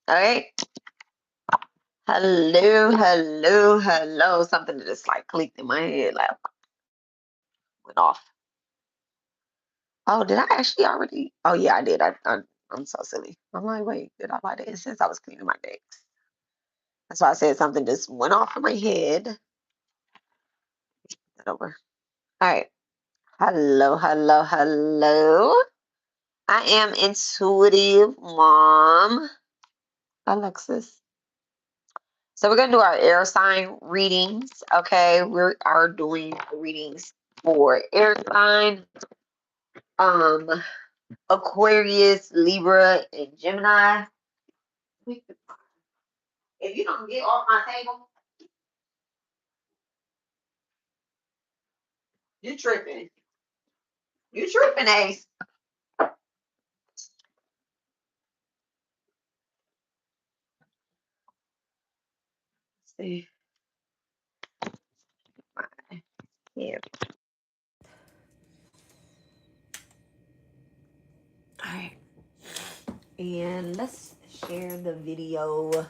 All right. Hello, hello, hello. Something that just like clicked in my head, like went off. Oh, did I actually already? Oh yeah, I did. I'm so silly. I'm like, wait, did I light it since I was cleaning my decks? That's why I said something just went off in my head. Get over. All right. Hello, hello, hello. I am intuitive mom, Alexis. So we're gonna do our air sign readings. Okay, we are doing readings for air sign, um, Aquarius, Libra, and Gemini. If you don't get off my table, you tripping. You tripping, Ace. Let's see. Yeah. All right. And let's share the video.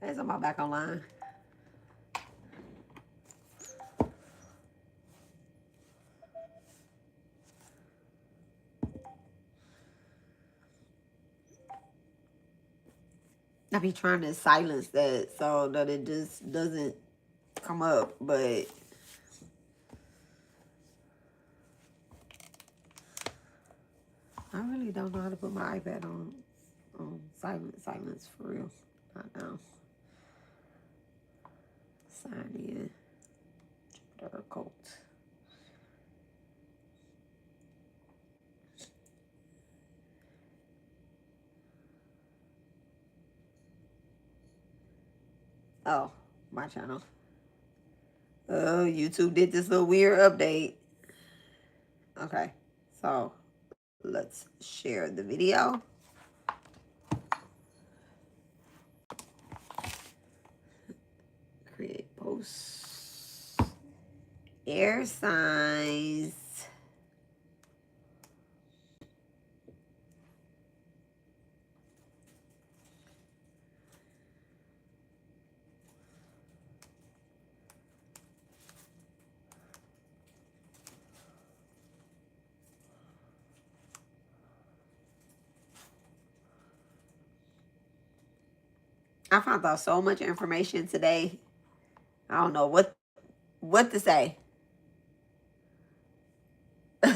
Hey, somebody back online. I be trying to silence that so that it just doesn't come up, but I really don't know how to put my iPad on silence for real. Not now. Sign in. Jupiter Occult. Oh, my channel. Oh, YouTube did this little weird update. Okay, so let's share the video. Create posts. Air signs. I found out so much information today. I don't know what to say. I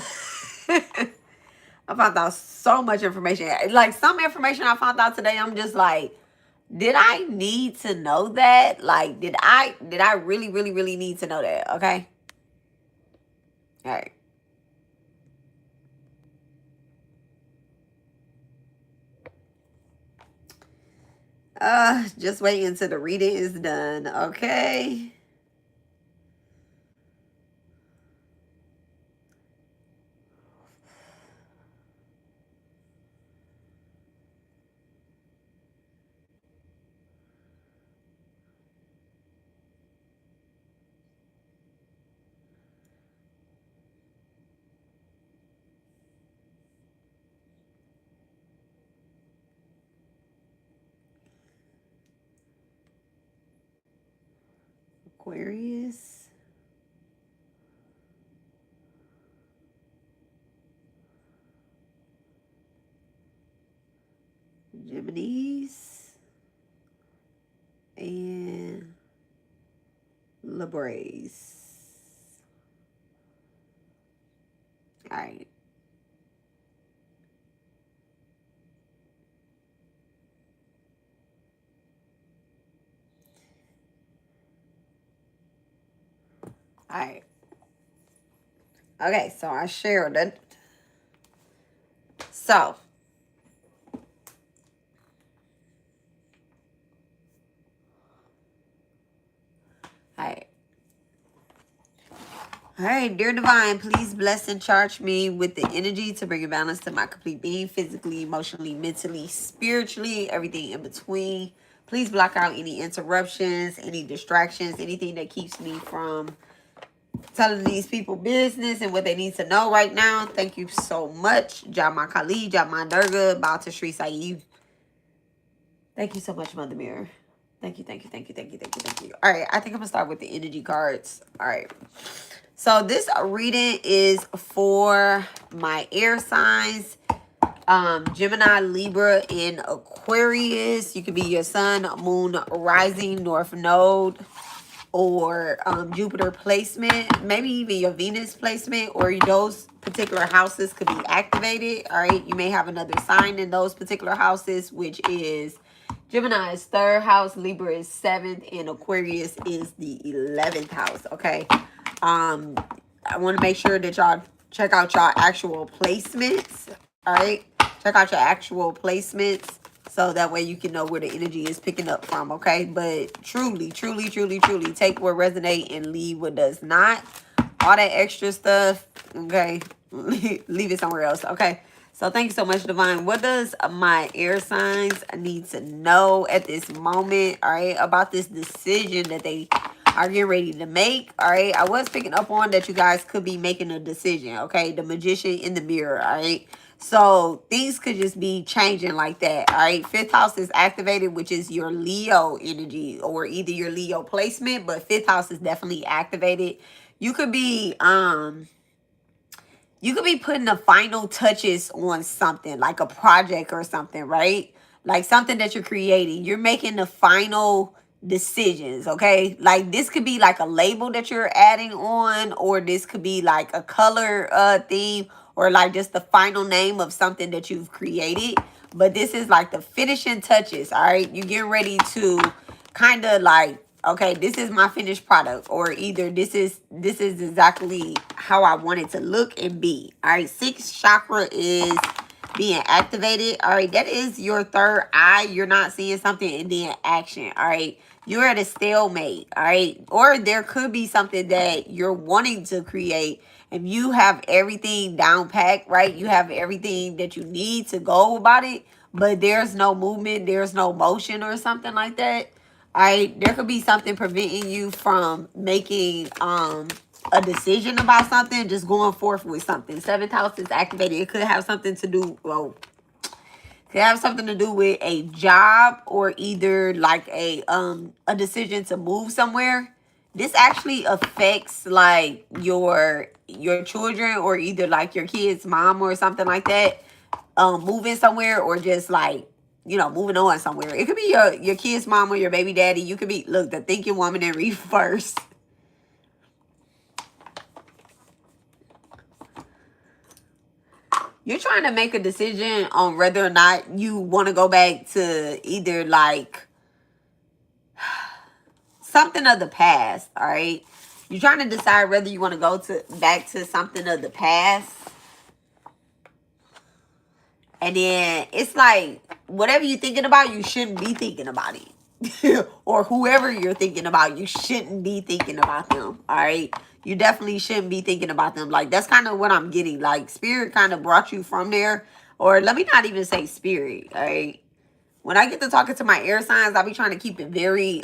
found out so much information. Like some information I found out today, I'm just like, did I need to know that? Like, did I really, really, really need to know that? Okay. All right. Just waiting until the reading is done. Okay. Aquarius. Geminis. And Libras. All right. All right. Okay, so I shared it. So, all right. All right, dear divine, please bless and charge me with the energy to bring a balance to my complete being, physically, emotionally, mentally, spiritually, everything in between. Please block out any interruptions, any distractions, anything that keeps me from telling these people business and what they need to know right now. Thank you so much. Jama Kali, Jama Durga, Bata Shri Saeed. Thank you so much, Mother Mirror. Thank you, thank you, thank you, thank you, thank you, thank you. All right, I think I'm going to start with the energy cards. All right. So this reading is for my air signs. Gemini, Libra, and Aquarius. You could be your sun, moon, rising, north node, or Jupiter placement, maybe even your Venus placement, or those particular houses could be activated. All right, you may have another sign in those particular houses, which is Gemini is 3rd house, Libra is 7th, and Aquarius is the 11th house. Okay, I want to make sure that y'all check out y'all actual placements. All right, check out your actual placements, so that way you can know where the energy is picking up from, okay? But truly, truly, truly, truly, take what resonates and leave what does not. All that extra stuff, okay? Leave it somewhere else, okay? So thank you so much, Divine. What does my air signs need to know at this moment, all right, about this decision that they are getting ready to make, all right? I was picking up on that you guys could be making a decision, okay? The Magician in the Mirror, all right? So things could just be changing like that. All right. 5th house is activated, which is your Leo energy, or either your Leo placement, but 5th house is definitely activated. You could be putting the final touches on something, like a project or something, right? Like something that you're creating. You're making the final decisions, okay? Like this could be like a label that you're adding on, or this could be like a color theme, or like just the final name of something that you've created. But this is like the finishing touches, all right? You're getting ready to kind of like, okay, this is my finished product, or either this is exactly how I want it to look and be. All right, 6th chakra is being activated. All right, that is your 3rd eye. You're not seeing something and then action. All right, you're at a stalemate. All right, or there could be something that you're wanting to create. If you have everything down packed, right, you have everything that you need to go about it, but there's no movement, there's no motion or something like that. All right, there could be something preventing you from making a decision about something, just going forth with something. 7th house is activated. It could have something to do, well, could have something to do with a job, or either like a decision to move somewhere. This actually affects like your children, or either like your kid's mom or something like that, moving somewhere, or just like, you know, moving on somewhere. It could be your kid's mom or your baby daddy. You could be, look, the thinking woman in reverse. You're trying to make a decision on whether or not you want to go back to either like something of the past, all right? You're trying to decide whether you want to go back to something of the past. And then it's like, whatever you're thinking about, you shouldn't be thinking about it. Or whoever you're thinking about, you shouldn't be thinking about them, all right? You definitely shouldn't be thinking about them. Like, that's kind of what I'm getting. Like, spirit kind of brought you from there. Or let me not even say spirit, all right? When I get to talking to my air signs, I'll be trying to keep it very,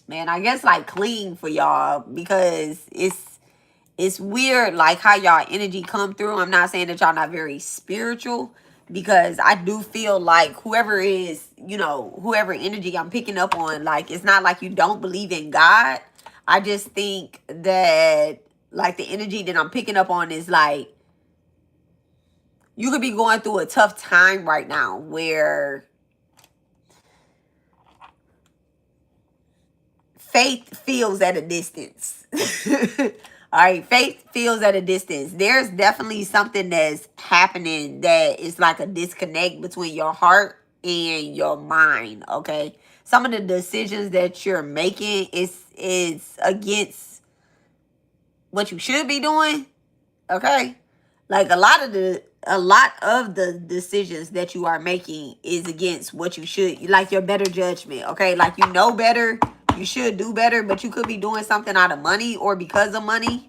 man, I guess like clean for y'all, because it's weird like how y'all energy come through. I'm not saying that y'all not very spiritual, because I do feel like whoever is, you know, whoever energy I'm picking up on, like, it's not like you don't believe in God. I just think that like the energy that I'm picking up on is like, you could be going through a tough time right now where faith feels at a distance. All right, faith feels at a distance. There's definitely something that's happening that is like a disconnect between your heart and your mind, okay? Some of the decisions that you're making is against what you should be doing, okay? Like a lot of the decisions that you are making is against what you should, like your better judgment, okay? Like, you know better, you should do better, but you could be doing something out of money or because of money.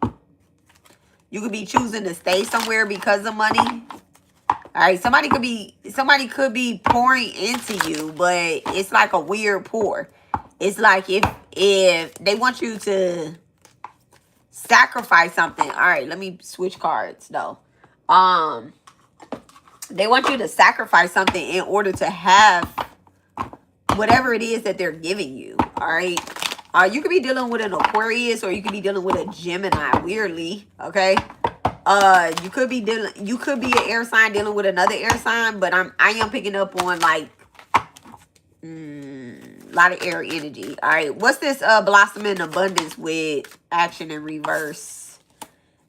You could be choosing to stay somewhere because of money. All right, somebody could be pouring into you, but it's like a weird pour. It's like if they want you to sacrifice something. All right, let me switch cards though. Um, they want you to sacrifice something in order to have whatever it is that they're giving you. All right. You could be dealing with an Aquarius or you could be dealing with a Gemini, weirdly. Okay. You could be an air sign dealing with another air sign, but I am picking up on like a lot of air energy. All right. What's this blossom in abundance with action in reverse?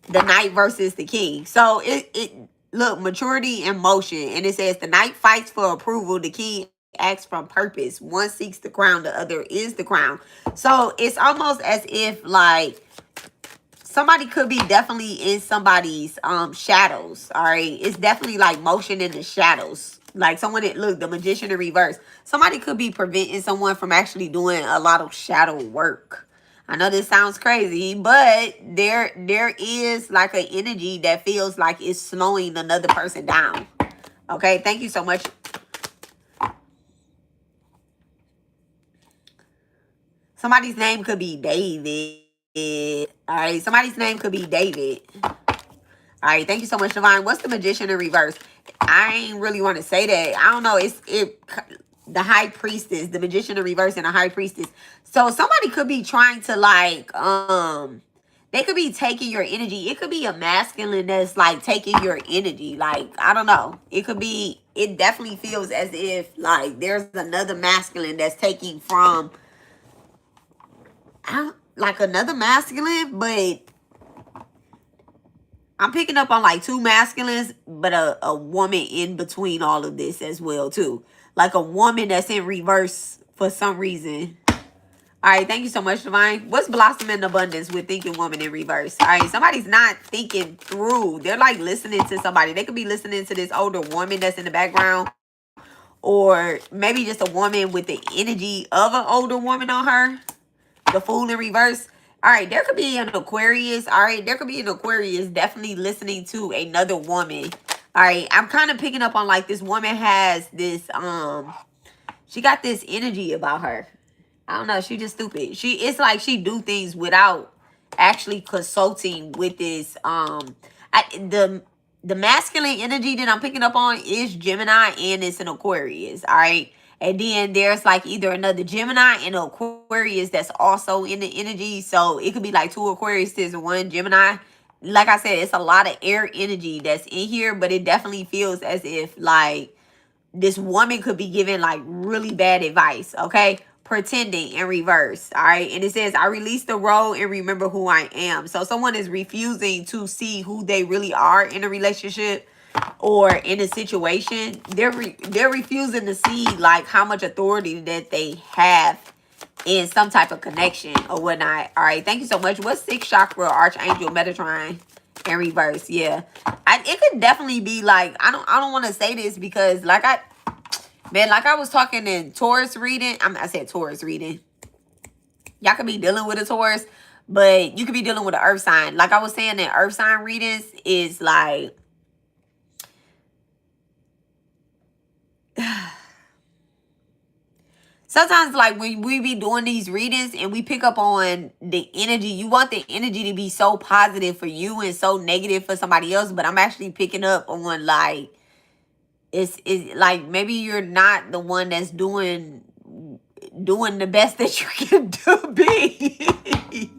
The knight versus the king. So it look, maturity and motion, and it says the knight fights for approval, the king acts from purpose. One seeks the crown, the other is the crown. So it's almost as if like somebody could be definitely in somebody's shadows. All right, it's definitely like motion in the shadows. Like someone that look, the magician in reverse. Somebody could be preventing someone from actually doing a lot of shadow work. I know this sounds crazy, but there is like an energy that feels like it's slowing another person down. Okay, thank you so much. Somebody's name could be David. All right, somebody's name could be David. All right, thank you so much, Divine. What's the magician in reverse? I ain't really want to say that. I don't know. The high priestess, the magician in reverse, and the high priestess. So somebody could be trying to like they could be taking your energy. It could be a masculine that's like taking your energy. Like, I don't know. It definitely feels as if like there's another masculine that's taking from like another masculine, but I'm picking up on like two masculines, but a woman in between all of this as well too. Like a woman that's in reverse for some reason. All right, thank you so much, Divine. What's blossom in abundance with thinking woman in reverse? All right, somebody's not thinking through. They're like listening to somebody. They could be listening to this older woman that's in the background, or maybe just a woman with the energy of an older woman on her. The fool in reverse. All right, there could be an Aquarius. All right, there could be an Aquarius definitely listening to another woman. All right, I'm kind of picking up on like this woman has this she got this energy about her. I don't know, she just stupid. It's like she do things without actually consulting with this the masculine energy that I'm picking up on is Gemini and it's an Aquarius. All right. And then there's like either another Gemini and an Aquarius that's also in the energy. So it could be like two Aquariuses and one Gemini. Like I said, it's a lot of air energy that's in here, but it definitely feels as if like this woman could be giving like really bad advice, okay? Pretending in reverse, all right? And it says, I release the role and remember who I am. So someone is refusing to see who they really are in a relationship or in a situation. They're refusing to see like how much authority that they have in some type of connection or whatnot. All right, thank you so much. What's sixth chakra, Archangel Metatron in reverse? Yeah, it could definitely be like I don't want to say this because like I was talking in Taurus reading. I said Taurus reading. Y'all could be dealing with a Taurus, but you could be dealing with an Earth sign. Like I was saying, in Earth sign readings is like sometimes like when we be doing these readings and we pick up on the energy, you want the energy to be so positive for you and so negative for somebody else. But I'm actually picking up on like, it's like maybe you're not the one that's doing the best that you can do be.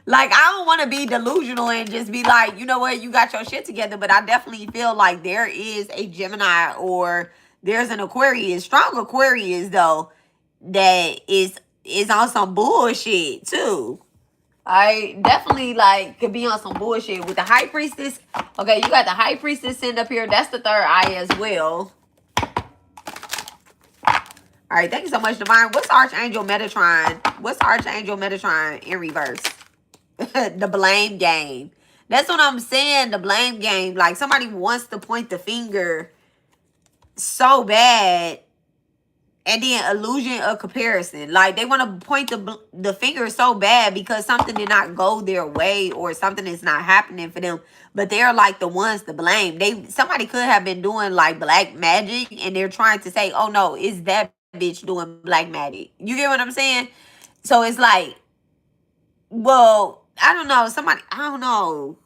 Like, I don't want to be delusional and just be like, you know what, you got your shit together. But I definitely feel like there is a Gemini or there's an Aquarius, strong Aquarius though, that is on some bullshit too. I definitely like could be on some bullshit with the high priestess. Okay, you got the high priestess sitting up here. That's the third eye as well. All right, thank you so much, Divine. What's Archangel Metatron? What's Archangel Metatron in reverse? The blame game. That's what I'm saying. The blame game. Like somebody wants to point the finger so bad And then illusion of comparison. Like they want to point the finger so bad because something did not go their way or something is not happening for them. But they're like the ones to blame. Somebody could have been doing like black magic and they're trying to say, oh no, it's that bitch doing black magic. You get what I'm saying? So it's like, well, I don't know. I don't know.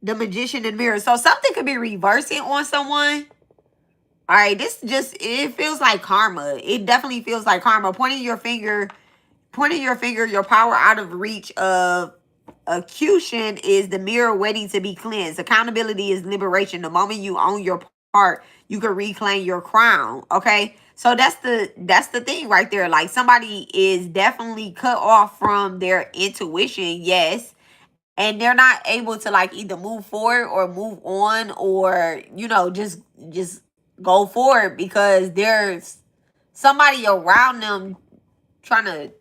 The magician in the mirror. So something could be reversing on someone. All right, it feels like karma. It definitely feels like karma. Pointing your finger, your power out of reach of accusation is the mirror waiting to be cleansed. Accountability is liberation. The moment you own your part, you can reclaim your crown. Okay. So that's the thing right there. Like somebody is definitely cut off from their intuition, yes. And they're not able to like either move forward or move on or, just go forward because there's somebody around them trying to,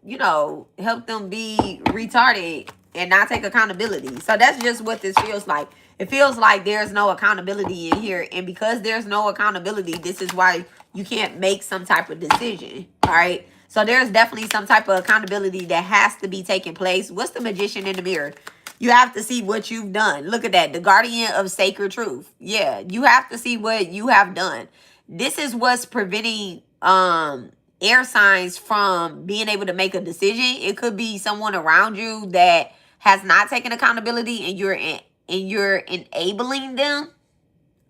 help them be retarded and not take accountability. So that's just what this feels like. It feels like there's no accountability in here. And because there's no accountability, this is why you can't make some type of decision. All right. So there's definitely some type of accountability that has to be taking place. What's the magician in the mirror? You have to see what you've done. Look at that. The guardian of sacred truth. Yeah, you have to see what you have done. This is what's preventing air signs from being able to make a decision. It could be someone around you that has not taken accountability and you're enabling them.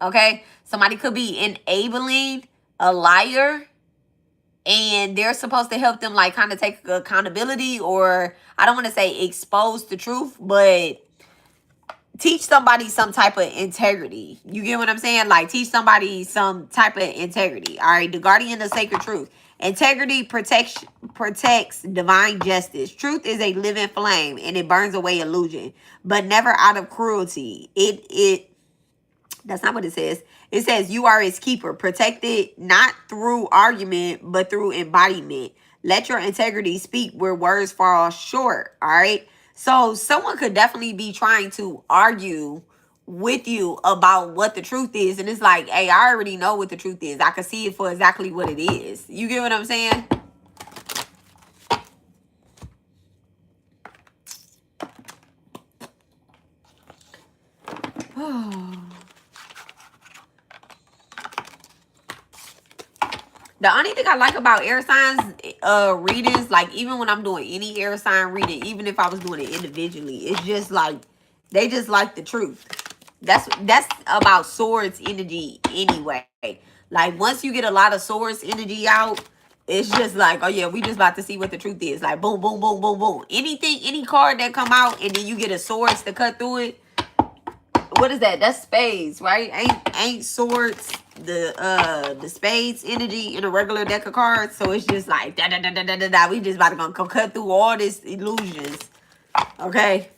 Okay? Somebody could be enabling a liar and they're supposed to help them like kind of take accountability, or I don't want to say expose the truth, but teach somebody some type of integrity. You get what I'm saying? Like teach somebody some type of integrity. All right. The guardian of sacred truth. Integrity protects divine justice. Truth is a living flame and it burns away illusion, but never out of cruelty. It That's not what it says. It says you are its keeper, protected not through argument, but through embodiment. Let your integrity speak where words fall short. All right. So someone could definitely be trying to argue with you about what the truth is. And it's like, hey, I already know what the truth is. I can see it for exactly what it is. You get what I'm saying? The only thing I like about air signs readings, like even when I'm doing any air sign reading, even if I was doing it individually, it's just like they just like the truth. That's about swords energy anyway. Like once you get a lot of swords energy out, it's just like, oh yeah, we just about to see what the truth is. Like boom, boom, boom, boom, boom. Any card that come out and then you get a swords to cut through it. What is that? That's spades, right? Ain't swords the spades energy in a regular deck of cards. So it's just like da da da da da da da. We just about to go cut through all this illusions. Okay.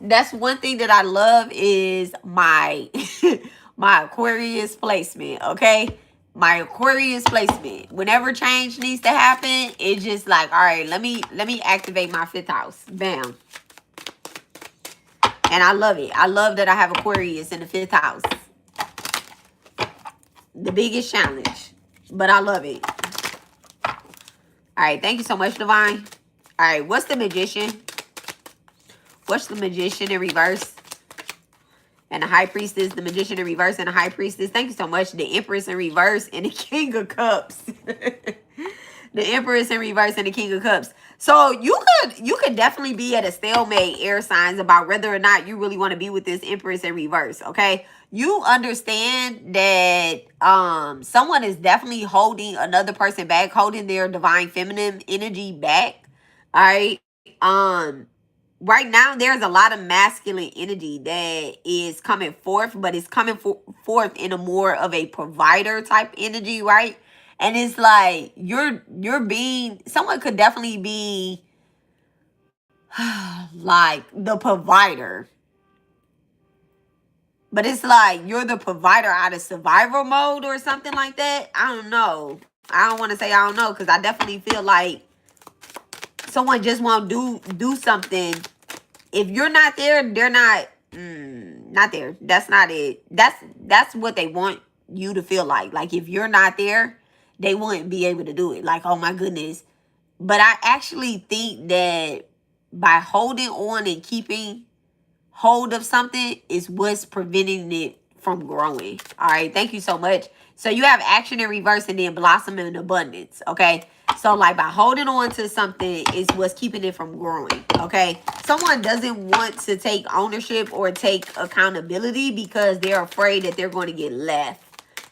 That's one thing that I love is my my Aquarius placement. Okay. My Aquarius placement. Whenever change needs to happen, it's just like, all right, let me activate my 5th house. Bam. And I love it. I love that I have Aquarius in the 5th house. The biggest challenge. But I love it. All right. Thank you so much, Divine. All right. What's the magician? What's the magician in reverse? And the high priestess. The magician in reverse and the high priestess. Thank you so much. The empress in reverse and the king of cups. The empress in reverse and the king of cups. So you could definitely be at a stalemate, air signs, about whether or not you really want to be with this empress in reverse. Okay. You understand that someone is definitely holding another person back, holding their divine feminine energy back. All right. Right now there's a lot of masculine energy that is coming forth, but it's coming forth in a more of a provider type energy, right? And it's like someone could definitely be like the provider. But it's like you're the provider out of survival mode or something like that. I don't know. I don't want to say I don't know because I definitely feel like someone just won't do something. If you're not there, they're not there. That's not it. That's what they want you to feel like. Like if you're not there, they wouldn't be able to do it. Like, oh my goodness. But I actually think that by holding on and keeping hold of something is what's preventing it from growing. All right. Thank you so much. So you have action in reverse and then blossom in abundance. Okay. So like by holding on to something is what's keeping it from growing. Okay. Someone doesn't want to take ownership or take accountability because they're afraid that they're going to get left.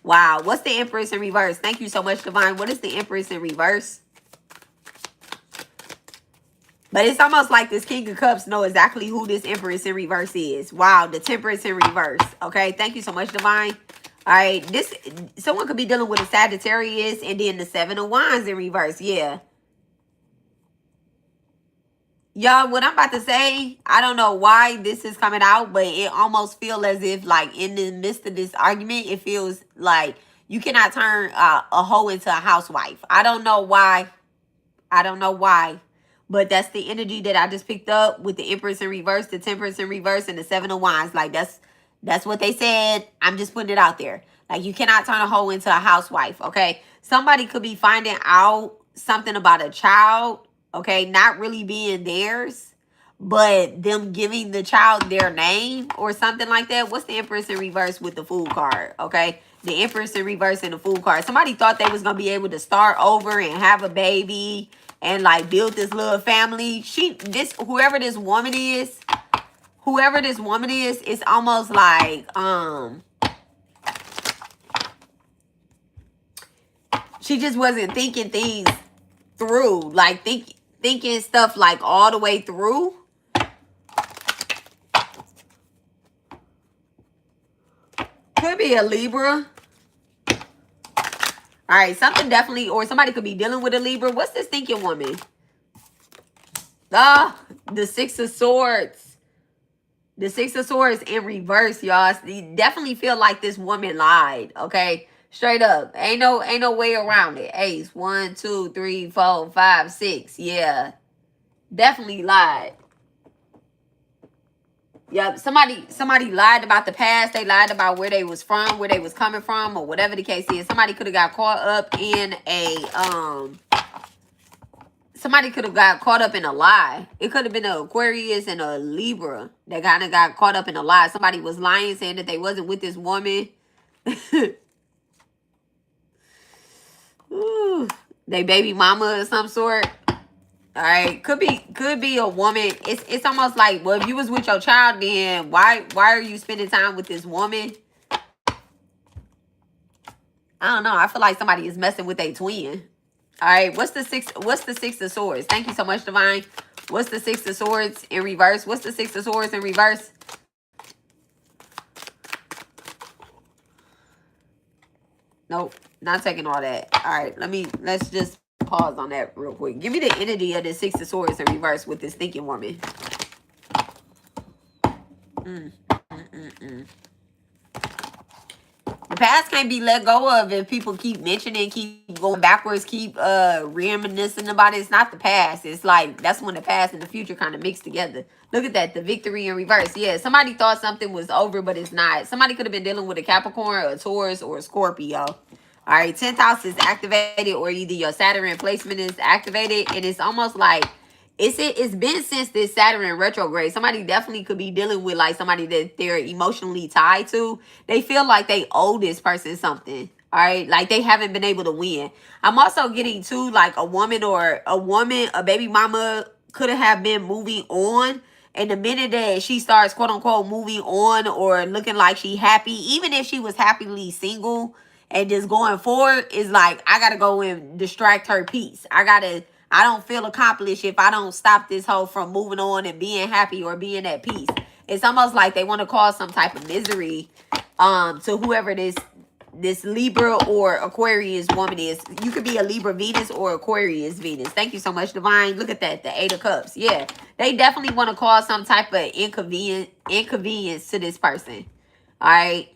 Wow. What's the Empress in reverse? Thank you so much, Divine. What is the Empress in reverse? But it's almost like this King of Cups know exactly who this Empress in reverse is. Wow, the Temperance in reverse. Okay, thank you so much, Divine. All right, someone could be dealing with a Sagittarius and then the Seven of Wands in reverse. Yeah. Y'all, what I'm about to say, I don't know why this is coming out, but it almost feels as if, like, in the midst of this argument, it feels like you cannot turn a hoe into a housewife. I don't know why. I don't know why. But that's the energy that I just picked up with the Empress in reverse, the Temperance in reverse, and the Seven of Wands. Like, that's what they said. I'm just putting it out there. Like, you cannot turn a hoe into a housewife, okay? Somebody could be finding out something about a child, okay, not really being theirs, but them giving the child their name or something like that. What's the Empress in reverse with the Fool card, okay? The Empress in reverse and the Fool card. Somebody thought they was going to be able to start over and have a baby and like build this little family. Whoever this woman is, it's almost like she just wasn't thinking things through, like thinking stuff like all the way through. Could be a Libra. All right, something definitely, or somebody could be dealing with a Libra. What's this thinking woman? The Six of Swords. The Six of Swords in reverse, y'all. You definitely feel like this woman lied, okay? Straight up. Ain't no way around it. Ace, 1, 2, 3, 4, 5, 6. Yeah. Definitely lied. Yep, somebody lied about the past. They lied about where they was from, where they was coming from, or whatever the case is. Somebody could have got caught up in a lie. It could have been an Aquarius and a Libra that kind of got caught up in a lie. Somebody was lying, saying that they wasn't with this woman. Ooh, they baby mama or some sort. All right, could be a woman. It's almost like, well, if you was with your child, then why are you spending time with this woman? I don't know. I feel like somebody is messing with a twin. All right, what's the Six of Swords? Thank you so much, Divine. What's the Six of Swords in reverse? What's the Six of Swords in reverse? Nope, not taking all that. All right, let's just pause on that real quick. Give me the energy of the Six of Swords in reverse with this thinking woman. The past can't be let go of if people keep mentioning, keep going backwards, keep reminiscing about it. It's not the past. It's like that's when the past and the future kind of mix together. Look at that, the victory in reverse. Yeah, somebody thought something was over, but it's not. Somebody could have been dealing with a Capricorn, a Taurus, or a Scorpio. All right, 10th house is activated, or either your Saturn placement is activated, and it's almost like it's been since this Saturn retrograde. Somebody definitely could be dealing with like somebody that they're emotionally tied to. They feel like they owe this person something. All right, like they haven't been able to win. I'm also getting to like a woman, a baby mama could have been moving on. And the minute that she starts, quote unquote, moving on or looking like she happy, even if she was happily single and just going forward, is like, I got to go and distract her peace. I don't feel accomplished if I don't stop this hoe from moving on and being happy or being at peace. It's almost like they want to cause some type of misery to whoever this Libra or Aquarius woman is. You could be a Libra Venus or Aquarius Venus. Thank you so much, Divine. Look at that, the 8 of Cups. Yeah, they definitely want to cause some type of inconvenience to this person. All right.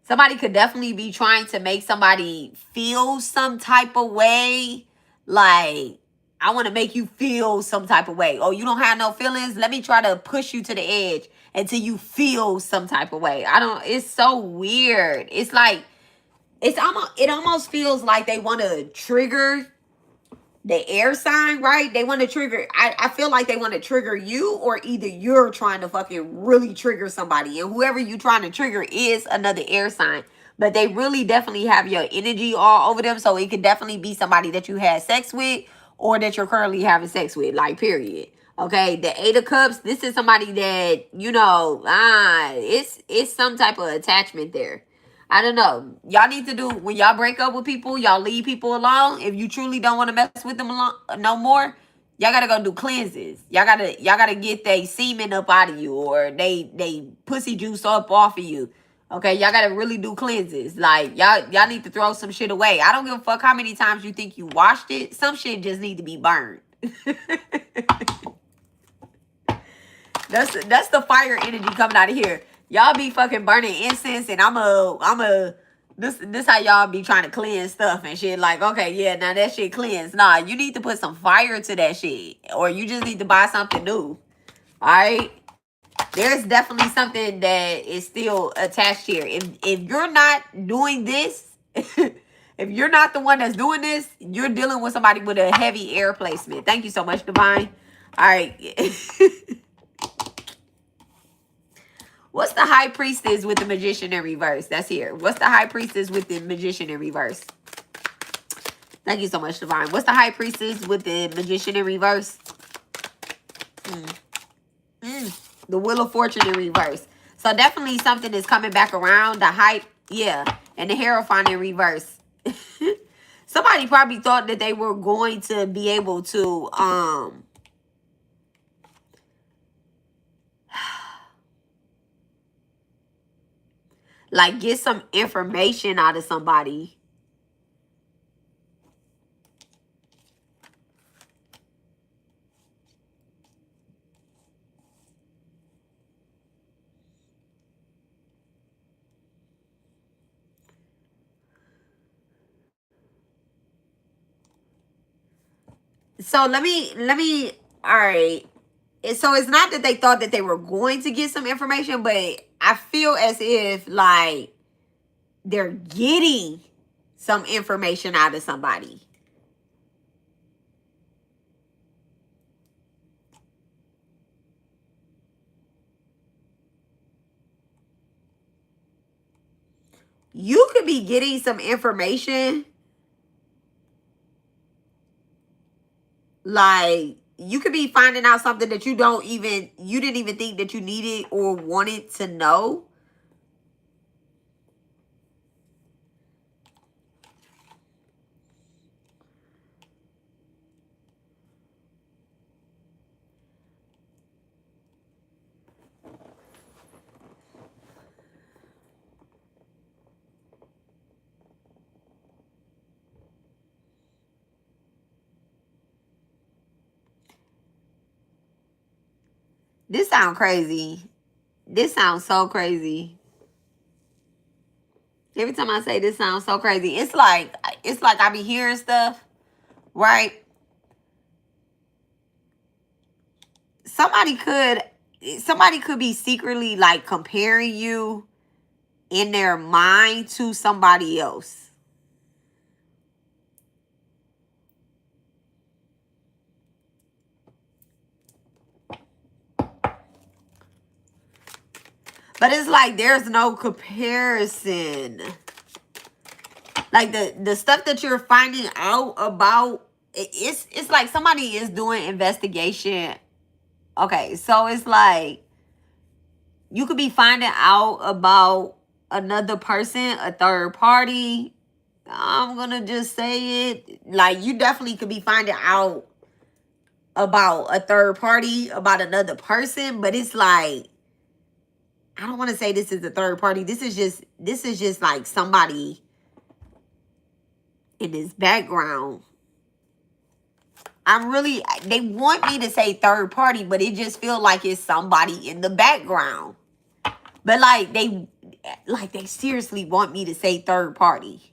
Somebody could definitely be trying to make somebody feel some type of way. Like, I want to make you feel some type of way. Oh, you don't have no feelings? Let me try to push you to the edge until you feel some type of way. It's so weird. It's like it almost feels like they want to trigger the air sign, right? They want to trigger. I feel like they want to trigger you, or either you're trying to fucking really trigger somebody, and whoever you trying to trigger is another air sign. But they really definitely have your energy all over them, so it could definitely be somebody that you had sex with, or that you're currently having sex with. Like, period. Okay, the Eight of Cups. This is somebody that it's some type of attachment there. I don't know. Y'all need to do, when y'all break up with people, y'all leave people alone. If you truly don't want to mess with them alone, no more, y'all gotta go do cleanses. Y'all gotta get they semen up out of you, or they pussy juice up off of you. Okay, y'all gotta really do cleanses. Like, y'all need to throw some shit away. I don't give a fuck how many times you think you washed it. Some shit just need to be burned. That's the fire energy coming out of here. Y'all be fucking burning incense, and this how y'all be trying to cleanse stuff and shit. Like, okay, yeah, now that shit cleansed. Nah, you need to put some fire to that shit, or you just need to buy something new. All right. There's definitely something that is still attached here. If you're not doing this, if you're not the one that's doing this, you're dealing with somebody with a heavy air placement. Thank you so much, Divine. All right. What's the high priestess with the magician in reverse? That's here. What's the high priestess with the magician in reverse? Thank you so much, Divine. What's the high priestess with the magician in reverse? The Wheel of Fortune in reverse. So definitely something is coming back around. The hype, yeah. And the Hierophant in reverse. Somebody probably thought that they were going to be able to, like, get some information out of somebody. So let me, all right. So it's not that they thought that they were going to get some information, but I feel as if, like, they're getting some information out of somebody. You could be getting some information, like, you could be finding out something that you didn't even think that you needed or wanted to know. This sounds crazy. This sounds so crazy. Every time I say this sounds so crazy, it's like I be hearing stuff, right? Somebody could be secretly, like, comparing you in their mind to somebody else. But it's like there's no comparison. Like, the stuff that you're finding out about, it's like somebody is doing investigation. Okay, so it's like you could be finding out about another person, a third party. I'm gonna just say it. Like, you definitely could be finding out about a third party, about another person, but it's like, I don't want to say this is a third party. This is just like somebody in this background. They want me to say third party, but it just feels like it's somebody in the background. But like they seriously want me to say third party.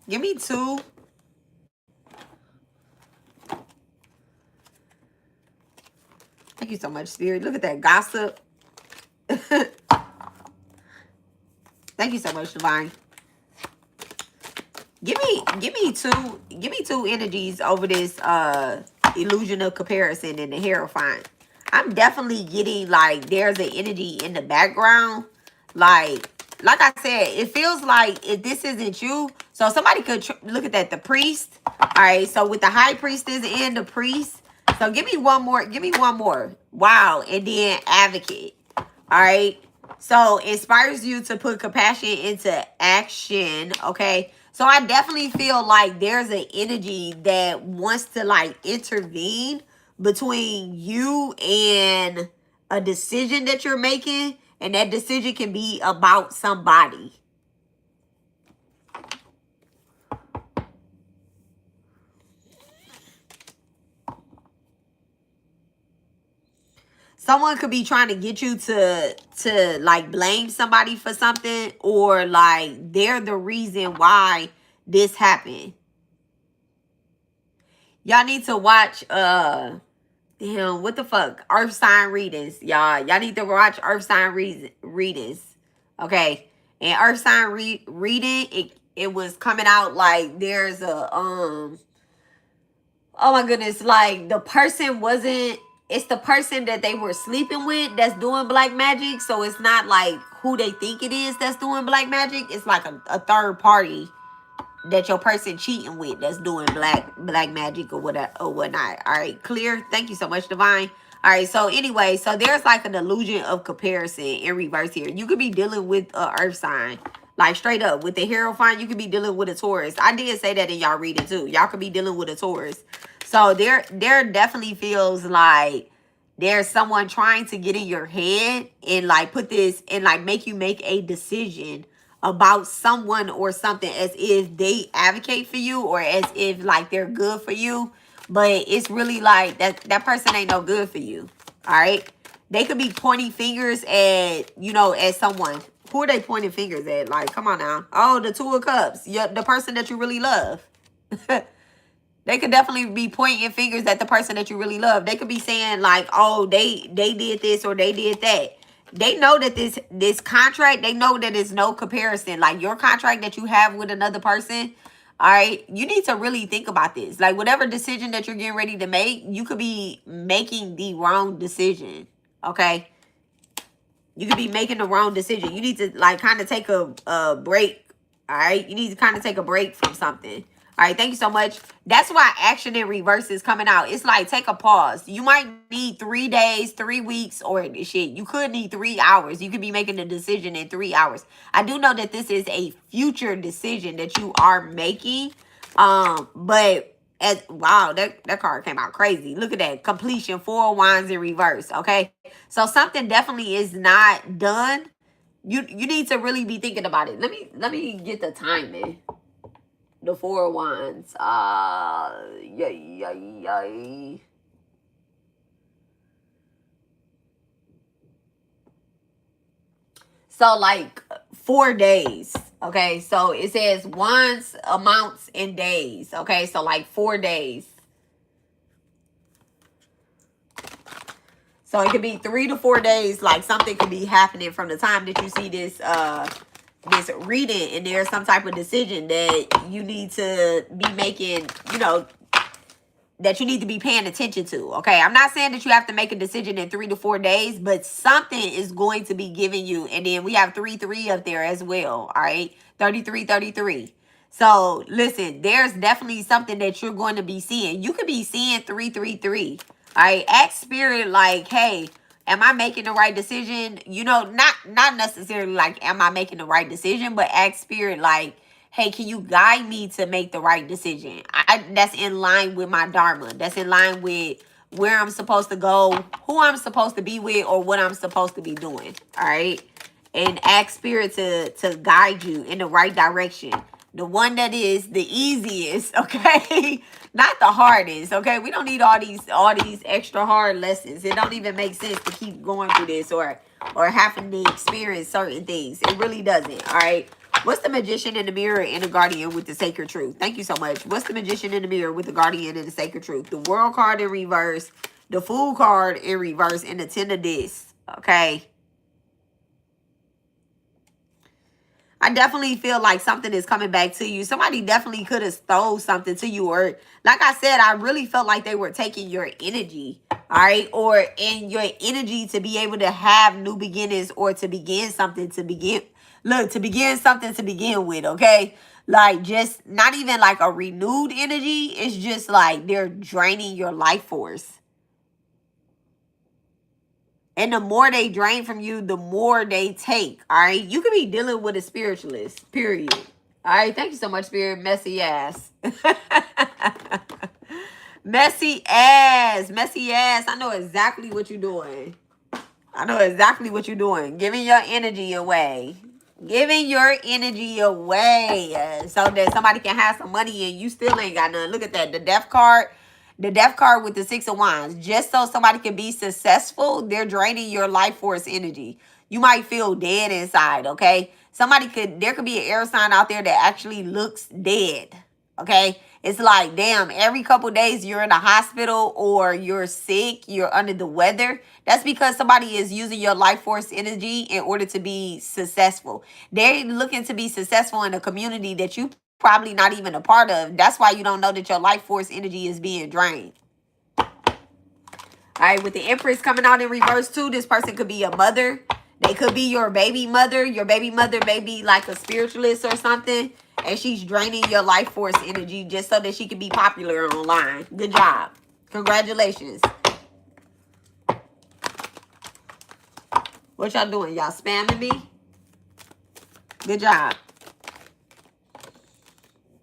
Give me two. Thank you so much, Spirit. Look at that gossip. Thank you so much, Divine. Give me two energies over this illusion of comparison and the Hierophant. I'm definitely getting like there's an energy in the background. Like I said, it feels like if this isn't you, so somebody could look at that, the priest. All right, so with the high priestess and the priest. So give me one more. Give me one more. Wow, and then advocate. All right. So inspires you to put compassion into action. Okay. So I definitely feel like there's an energy that wants to like intervene between you and a decision that you're making. And that decision can be about somebody. Someone could be trying to get you to like blame somebody for something, or like they're the reason why this happened. Y'all need to watch damn, what the fuck? Earth sign readings, y'all. Y'all need to watch Earth sign readings. Okay. And Earth sign reading, it was coming out like there's a oh my goodness, like the person wasn't, it's the person that they were sleeping with that's doing black magic. So it's not like who they think it is that's doing black magic. It's like a third party that your person cheating with that's doing black magic or whatever or whatnot. All right, clear. Thank you so much, Divine. All right, so anyway, so there's like an illusion of comparison in reverse here. You could be dealing with a earth sign, like straight up with the Hierophant. You could be dealing with a Taurus. I did say that in y'all reading too. Y'all could be dealing with a Taurus. So there definitely feels like there's someone trying to get in your head and like put this and like make you make a decision about someone or something as if they advocate for you or as if like they're good for you, but it's really like that person ain't no good for you. All right, they could be pointing fingers at, you know, at someone. Who are they pointing fingers at? Like, come on now. Oh, the Two of Cups. Yeah, the person that you really love. They could definitely be pointing fingers at the person that you really love. They could be saying like, oh, they did this or they did that. They know that this contract, they know that it's no comparison. Like your contract that you have with another person, all right, you need to really think about this. Like whatever decision that you're getting ready to make, you could be making the wrong decision, okay? You could be making the wrong decision. You need to like kind of take a break, all right? You need to kind of take a break from something. All right, thank you so much. That's why action in reverse is coming out. It's like take a pause. You might need 3 days, 3 weeks, or shit. You could need 3 hours. You could be making a decision in 3 hours. I do know that this is a future decision that you are making. But as wow, that card came out crazy. Look at that. Completion, 4 of Wands in reverse. Okay. So something definitely is not done. You need to really be thinking about it. Let me get the timing. The 4 of Wands. Yay. So like 4 days. Okay. So it says wands, amounts, and days. Okay. So like 4 days. So it could be 3 to 4 days. Like something could be happening from the time that you see this this reading, and there's some type of decision that you need to be making, you know, that you need to be paying attention to. Okay, I'm not saying that you have to make a decision in 3 to 4 days, but something is going to be giving you. And then we have 3 up there as well. All right, 33. So listen, there's definitely something that you're going to be seeing. You could be seeing 3. All right, ask spirit like, hey, am I making the right decision? You know, not necessarily like, am I making the right decision, but ask spirit like, hey, can you guide me to make the right decision? That's in line with my dharma. That's in line with where I'm supposed to go, who I'm supposed to be with, or what I'm supposed to be doing. All right, and ask spirit to guide you in the right direction. The one that is the easiest, okay? Not the hardest, okay? We don't need all these extra hard lessons. It don't even make sense to keep going through this or having to experience certain things. It really doesn't, all right? What's the Magician in the Mirror and the Guardian with the Sacred Truth? Thank you so much. What's the Magician in the Mirror with the Guardian and the Sacred Truth? The World card in reverse, the Fool card in reverse, and the Ten of Discs. Okay. I definitely feel like something is coming back to you. Somebody definitely could have stole something to you. Or, like I said, I really felt like they were taking your energy. All right. Or in your energy to be able to have new beginnings or to begin something to begin. Look, to begin something to begin with. Okay. Like, just not even like a renewed energy. It's just like they're draining your life force. And the more they drain from you, the more they take. All right. You could be dealing with a spiritualist, period. All right. Thank you so much, Spirit. Messy ass. Messy ass. Messy ass. I know exactly what you're doing. I know exactly what you're doing. Giving your energy away. Giving your energy away so that somebody can have some money and you still ain't got none. Look at that. The death card. The death card with the Six of Wands. Just so somebody can be successful, they're draining your life force energy. You might feel dead inside, okay? There could be an air sign out there that actually looks dead, okay? It's like, damn, every couple days you're in the hospital or you're sick, you're under the weather. That's because somebody is using your life force energy in order to be successful. They're looking to be successful in a community that you probably not even a part of. That's why you don't know that your life force energy is being drained. All right, with the Empress coming out in reverse too, this person could be a mother. They could be your baby mother. Your baby mother may be like a spiritualist or something, and she's draining your life force energy just so that she can be popular online. Good job. Congratulations. What y'all doing? Y'all spamming me? Good job.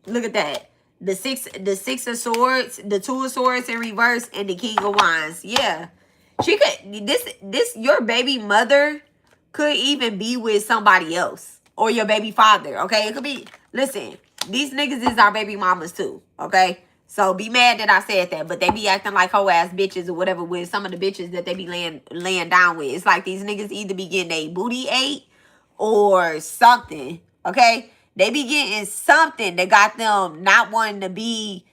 Look at that. The six of swords, the two of swords in reverse, and the King of Wands. Yeah. She could your baby mother could even be with somebody else. Or your baby father. Okay? It could be, listen, these niggas is our baby mamas too. Okay? So be mad that I said that, but they be acting like hoe ass bitches or whatever with some of the bitches that they be laying down with. It's like these niggas either be getting a booty ate or something. Okay? They be getting something that got them not wanting to be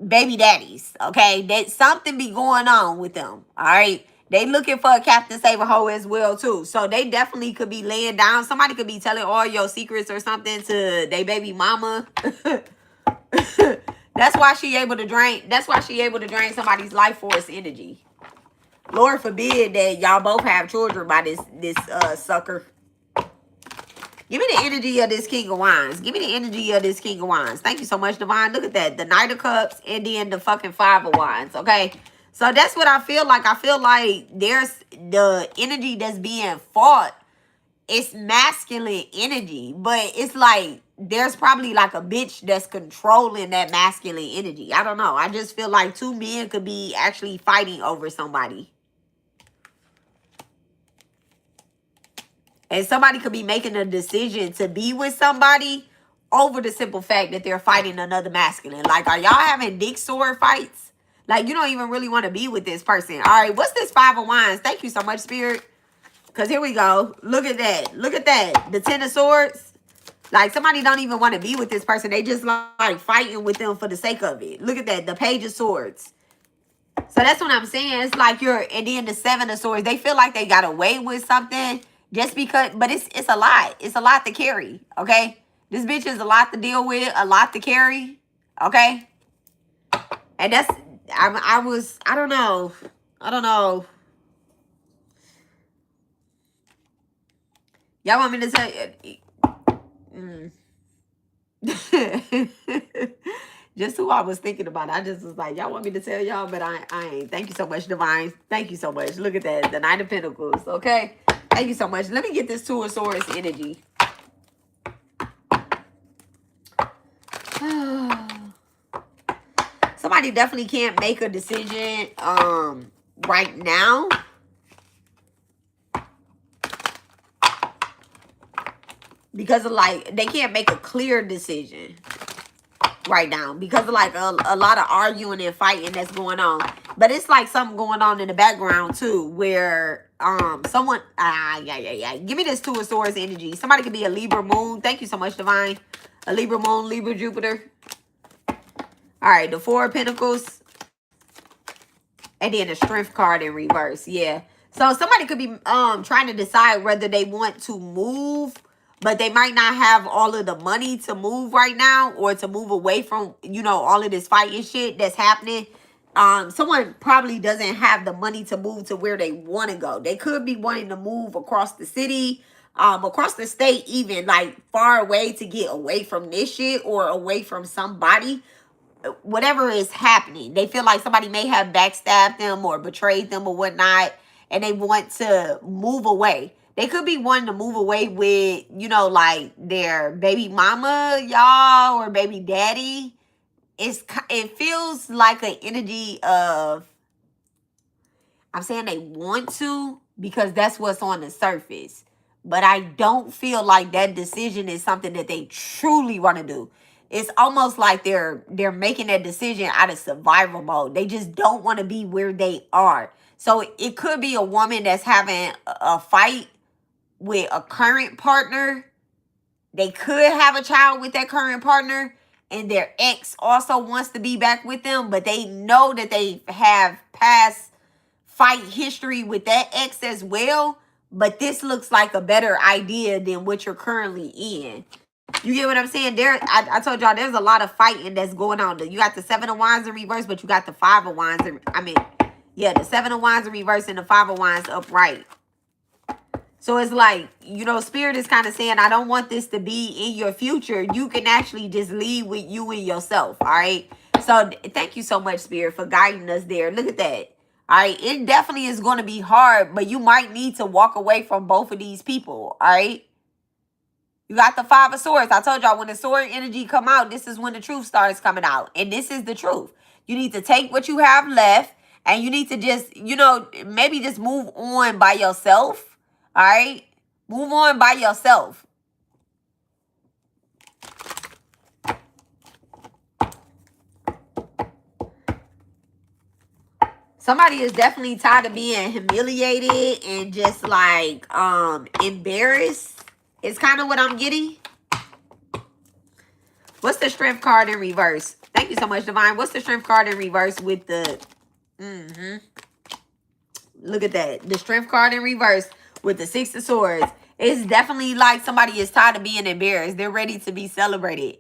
baby daddies. Okay? That something be going on with them. All right? They looking for a Captain Save a Hoe as well too. So they definitely could be laying down. Somebody could be telling all your secrets or something to their baby mama. That's why she able to drain somebody's life force energy. Lord forbid that y'all both have children by this sucker. Give me the energy of this King of Wands. Give me the energy of this King of Wands. Thank you so much, Divine. Look at that. The Knight of Cups and then the fucking Five of Wands. Okay. So that's what I feel like. I feel like there's the energy that's being fought. It's masculine energy. But it's like there's probably like a bitch that's controlling that masculine energy. I don't know. I just feel like two men could be actually fighting over somebody. And somebody could be making a decision to be with somebody over the simple fact that they're fighting another masculine. Like, are y'all having dick sword fights? Like, you don't even really want to be with this person. All right, what's this Five of Wands? Thank you so much, Spirit. Because here we go. Look at that. Look at that. The Ten of Swords. Like, somebody don't even want to be with this person. They just like fighting with them for the sake of it. Look at that. The Page of Swords. So that's what I'm saying. It's like and then the Seven of Swords. They feel like they got away with something. Just because, but it's a lot. It's a lot to carry, okay? This bitch is a lot to deal with, a lot to carry, okay? And that's, I don't know. I don't know. Y'all want me to tell you? Just who I was thinking about. I just was like, y'all want me to tell y'all, but I ain't. Thank you so much, Divine. Thank you so much. Look at that. The Knight of Pentacles, okay? Thank you so much. Let me get this Two of Swords energy. Somebody definitely can't make a decision right now. Because of like, they can't make a clear decision right now. Because of like a lot of arguing and fighting that's going on. But it's like something going on in the background too, where someone give me this Two of Swords energy. Somebody could be a Libra moon. Thank you so much, Divine. A Libra moon, Libra Jupiter. All right, the Four of Pentacles And then the strength card in reverse. Yeah. So somebody could be trying to decide whether they want to move, but they might not have all of the money to move right now, or to move away from, all of this fighting shit that's happening. Someone probably doesn't have the money to move to where they want to go. They could be wanting to move across the city, across the state, even like far away, to get away from this shit or away from somebody. Whatever is happening, they feel like somebody may have backstabbed them or betrayed them or whatnot, and they want to move away. They could be wanting to move away with, like their baby mama, y'all, or baby daddy. It feels like an energy of, I'm saying they want to because that's what's on the surface. But I don't feel like that decision is something that they truly want to do. It's almost like they're making that decision out of survival mode. They just don't want to be where they are. So it could be a woman that's having a fight with a current partner. They could have a child with that current partner, and their ex also wants to be back with them, but they know that they have past fight history with that ex as well. But this looks like a better idea than what you're currently in. You get what I'm saying? I told y'all there's a lot of fighting that's going on. You got the 7 of Wands in reverse, but you got the 5 of Wands. The 7 of Wands in reverse and the 5 of Wands upright. So it's like, Spirit is kind of saying, I don't want this to be in your future. You can actually just leave with you and yourself. All right. So thank you so much, Spirit, for guiding us there. Look at that. All right. It definitely is going to be hard, but you might need to walk away from both of these people. All right. You got the 5 of Swords. I told y'all when the sword energy come out, this is when the truth starts coming out. And this is the truth. You need to take what you have left, and you need to just, maybe just move on by yourself. All right? Move on by yourself. Somebody is definitely tired of being humiliated and just like embarrassed. It's kind of what I'm getting. What's the strength card in reverse? Thank you so much, Divine. What's the strength card in reverse with the... Look at that. The strength card in reverse with the 6 of Swords. It's definitely like somebody is tired of being embarrassed. They're ready to be celebrated.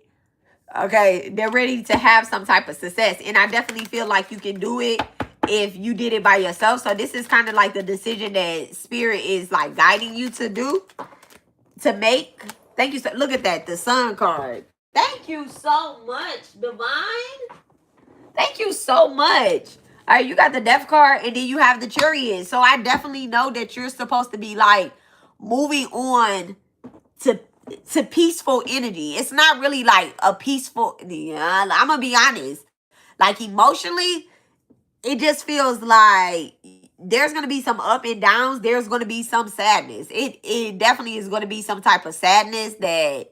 Okay? They're ready to have some type of success. And I definitely feel like you can do it if you did it by yourself. So this is kind of like the decision that Spirit is like guiding you to do, to make. Thank you. So, look at that. The Sun card. Thank you so much, Divine. Thank you so much. All right, you got the Death card, and then you have the Chariot. So I definitely know that you're supposed to be like moving on to peaceful energy. It's not really like a peaceful. Yeah, I'm gonna be honest. Like emotionally, it just feels like there's gonna be some up and downs. There's gonna be some sadness. It definitely is gonna be some type of sadness that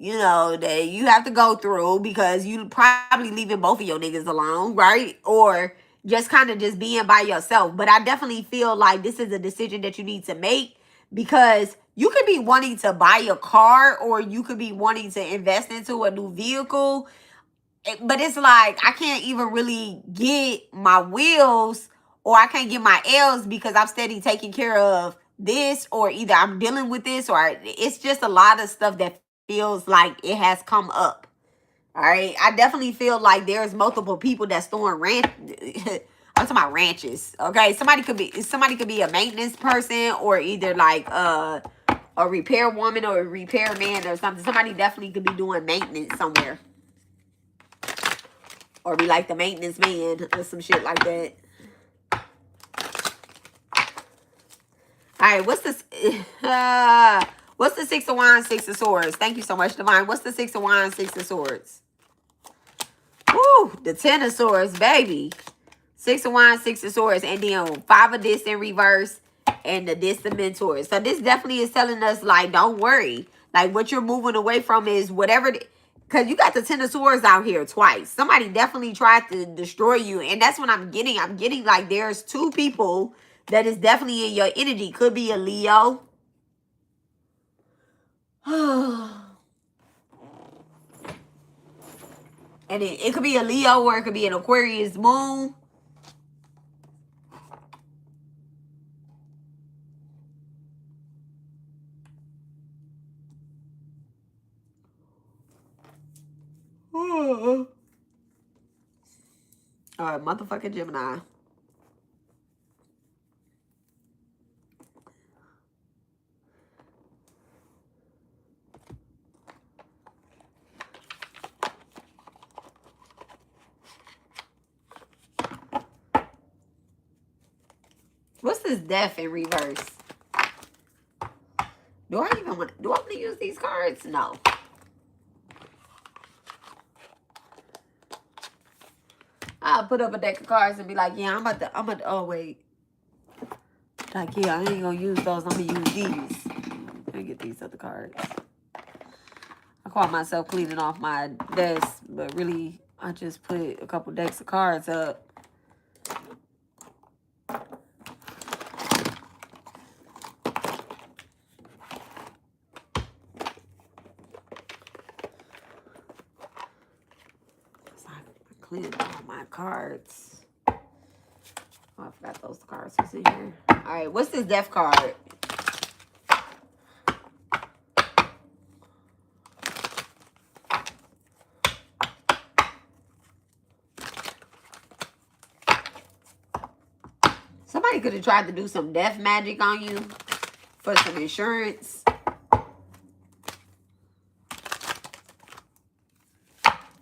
that you have to go through, because you probably leaving both of your niggas alone, right? Or just kind of just being by yourself. But I definitely feel like this is a decision that you need to make, because you could be wanting to buy a car, or you could be wanting to invest into a new vehicle. But it's like, I can't even really get my wheels, or I can't get my L's, because I'm steady taking care of this, or either I'm dealing with this, or it's just a lot of stuff that feels like it has come up. All right. I definitely feel like there's multiple people that's throwing I'm talking about ranches. Okay. Somebody could be a maintenance person, or either like a repair woman or a repair man or something. Somebody definitely could be doing maintenance somewhere, or be like the maintenance man or some shit like that. All right, what's this? What's the 6 of Wands, 6 of Swords? Thank you so much, Divine. What's the 6 of Wands, 6 of Swords? Woo, the 10 of Swords, baby. 6 of Wands, 6 of Swords, and then 5 of this in reverse, and the distant mentors. So this definitely is telling us, like, don't worry. Like, what you're moving away from is whatever... Because you got the 10 of Swords out here twice. Somebody definitely tried to destroy you, and that's what I'm getting. I'm getting, like, there's 2 people that is definitely in your energy. Could be a Leo. And it could be a Leo, or it could be an Aquarius moon. All right, motherfucking Gemini. What's this death in reverse? Do I want to use these cards? No. I'll put up a deck of cards and be like, yeah, I'm about to, oh, wait. Like, yeah, I ain't gonna use those. I'm gonna use these. Let me get these other cards. I call myself cleaning off my desk, but really, I just put a couple decks of cards up. Cleaning all my cards. Oh, I forgot those cards was in here. All right, what's this death card? Somebody could have tried to do some death magic on you for some insurance.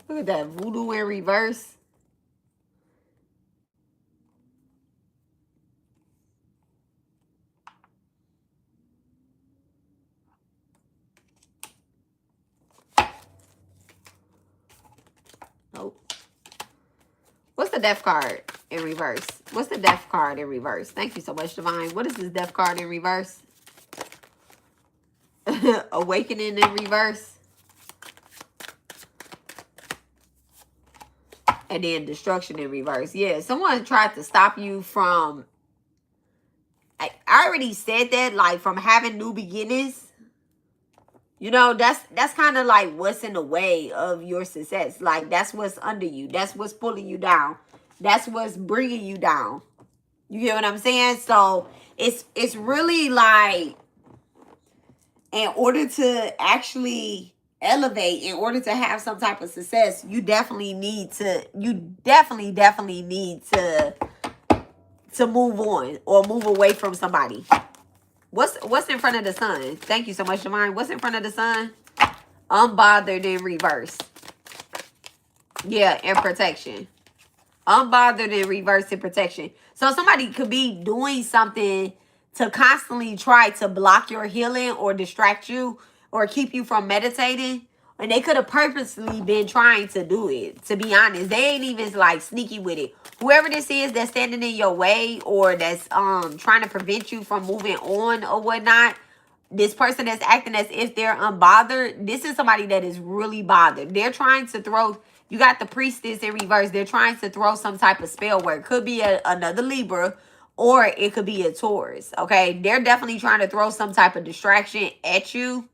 Look at that voodoo in reverse. Nope. What's the death card in reverse? What's the death card in reverse? Thank you so much, Divine. What is this death card in reverse? Awakening in reverse. And then destruction in reverse. Yeah, someone tried to stop you from... I already said that, like, from having new beginnings. You know, that's kind of like what's in the way of your success. Like, that's what's under you. That's what's pulling you down. That's what's bringing you down. You get what I'm saying? So, it's really like, in order to actually elevate, in order to have some type of success, you definitely need to move on or move away from somebody. What's in front of the sun? Thank you so much, Divine. What's in front of the sun? Unbothered in reverse. Yeah, and protection. Unbothered in reverse and protection. So somebody could be doing something to constantly try to block your healing or distract you or keep you from meditating. And they could have purposely been trying to do it. To be honest, they ain't even like sneaky with it. Whoever this is that's standing in your way or that's trying to prevent you from moving on or whatnot, this person that's acting as if they're unbothered, this is somebody that is really bothered. They're trying to throw, you got the priestess in reverse. They're trying to throw some type of spell work. Could be another Libra or it could be a Taurus. Okay, they're definitely trying to throw some type of distraction at you.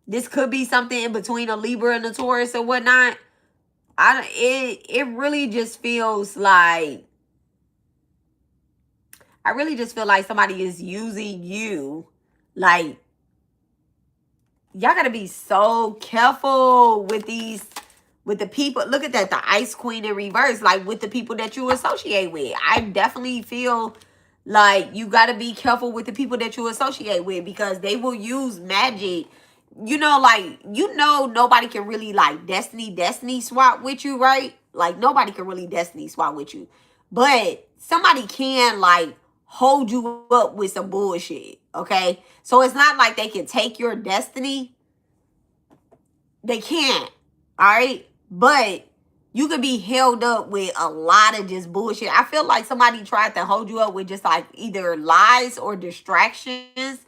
This could be something in between a Libra and a Taurus or whatnot. It really just feels like, I really just feel like somebody is using you. Like, y'all gotta be so careful with the people. Look at that, the Ice Queen in reverse, like with the people that you associate with. I definitely feel like you gotta be careful with the people that you associate with because they will use magic. You know, like, you know, nobody can really like destiny swap with you, right? Like, nobody can really destiny swap with you. But somebody can like hold you up with some bullshit, okay? So it's not like they can take your destiny. They can't, all right? But you could be held up with a lot of just bullshit. I feel like somebody tried to hold you up with just like either lies or distractions.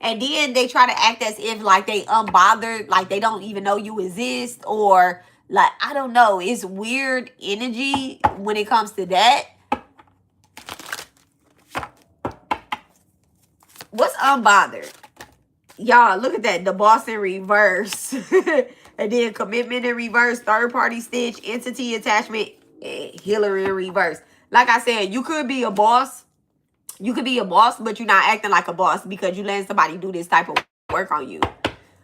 And then they try to act as if like they unbothered, like they don't even know you exist, or like, I don't know. It's weird energy when it comes to that. What's unbothered? Y'all, look at that. The boss in reverse. And then commitment in reverse, third party stitch, entity attachment, and healer in reverse. Like I said, you could be a boss. You could be a boss, but you're not acting like a boss because you letting somebody do this type of work on you.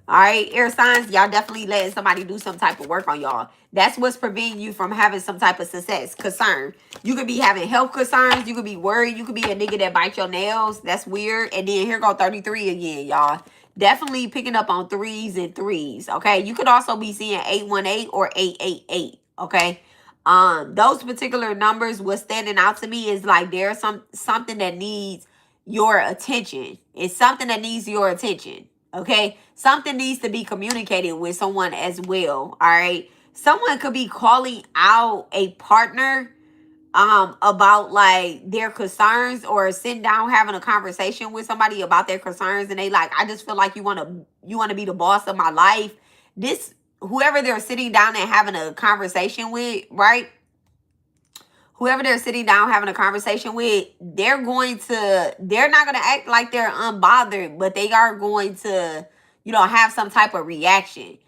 All right, air signs, y'all definitely letting somebody do some type of work on y'all. That's what's preventing you from having some type of success, concern. You could be having health concerns. You could be worried. You could be a nigga that bite your nails. That's weird. And then here go 33 again, y'all. Definitely picking up on threes and threes. Okay. You could also be seeing 818 or 888. Okay. Those particular numbers, what's standing out to me is like there's something that needs your attention. It's something that needs your attention. Okay. Something needs to be communicated with someone as well. All right. Someone could be calling out a partner about like their concerns, or sitting down having a conversation with somebody about their concerns, and they like, I just feel like you want to be the boss of my life. This, whoever they're sitting down and having a conversation with, right? Whoever they're sitting down having a conversation with, they're not going to act like they're unbothered, but they are going to, have some type of reaction.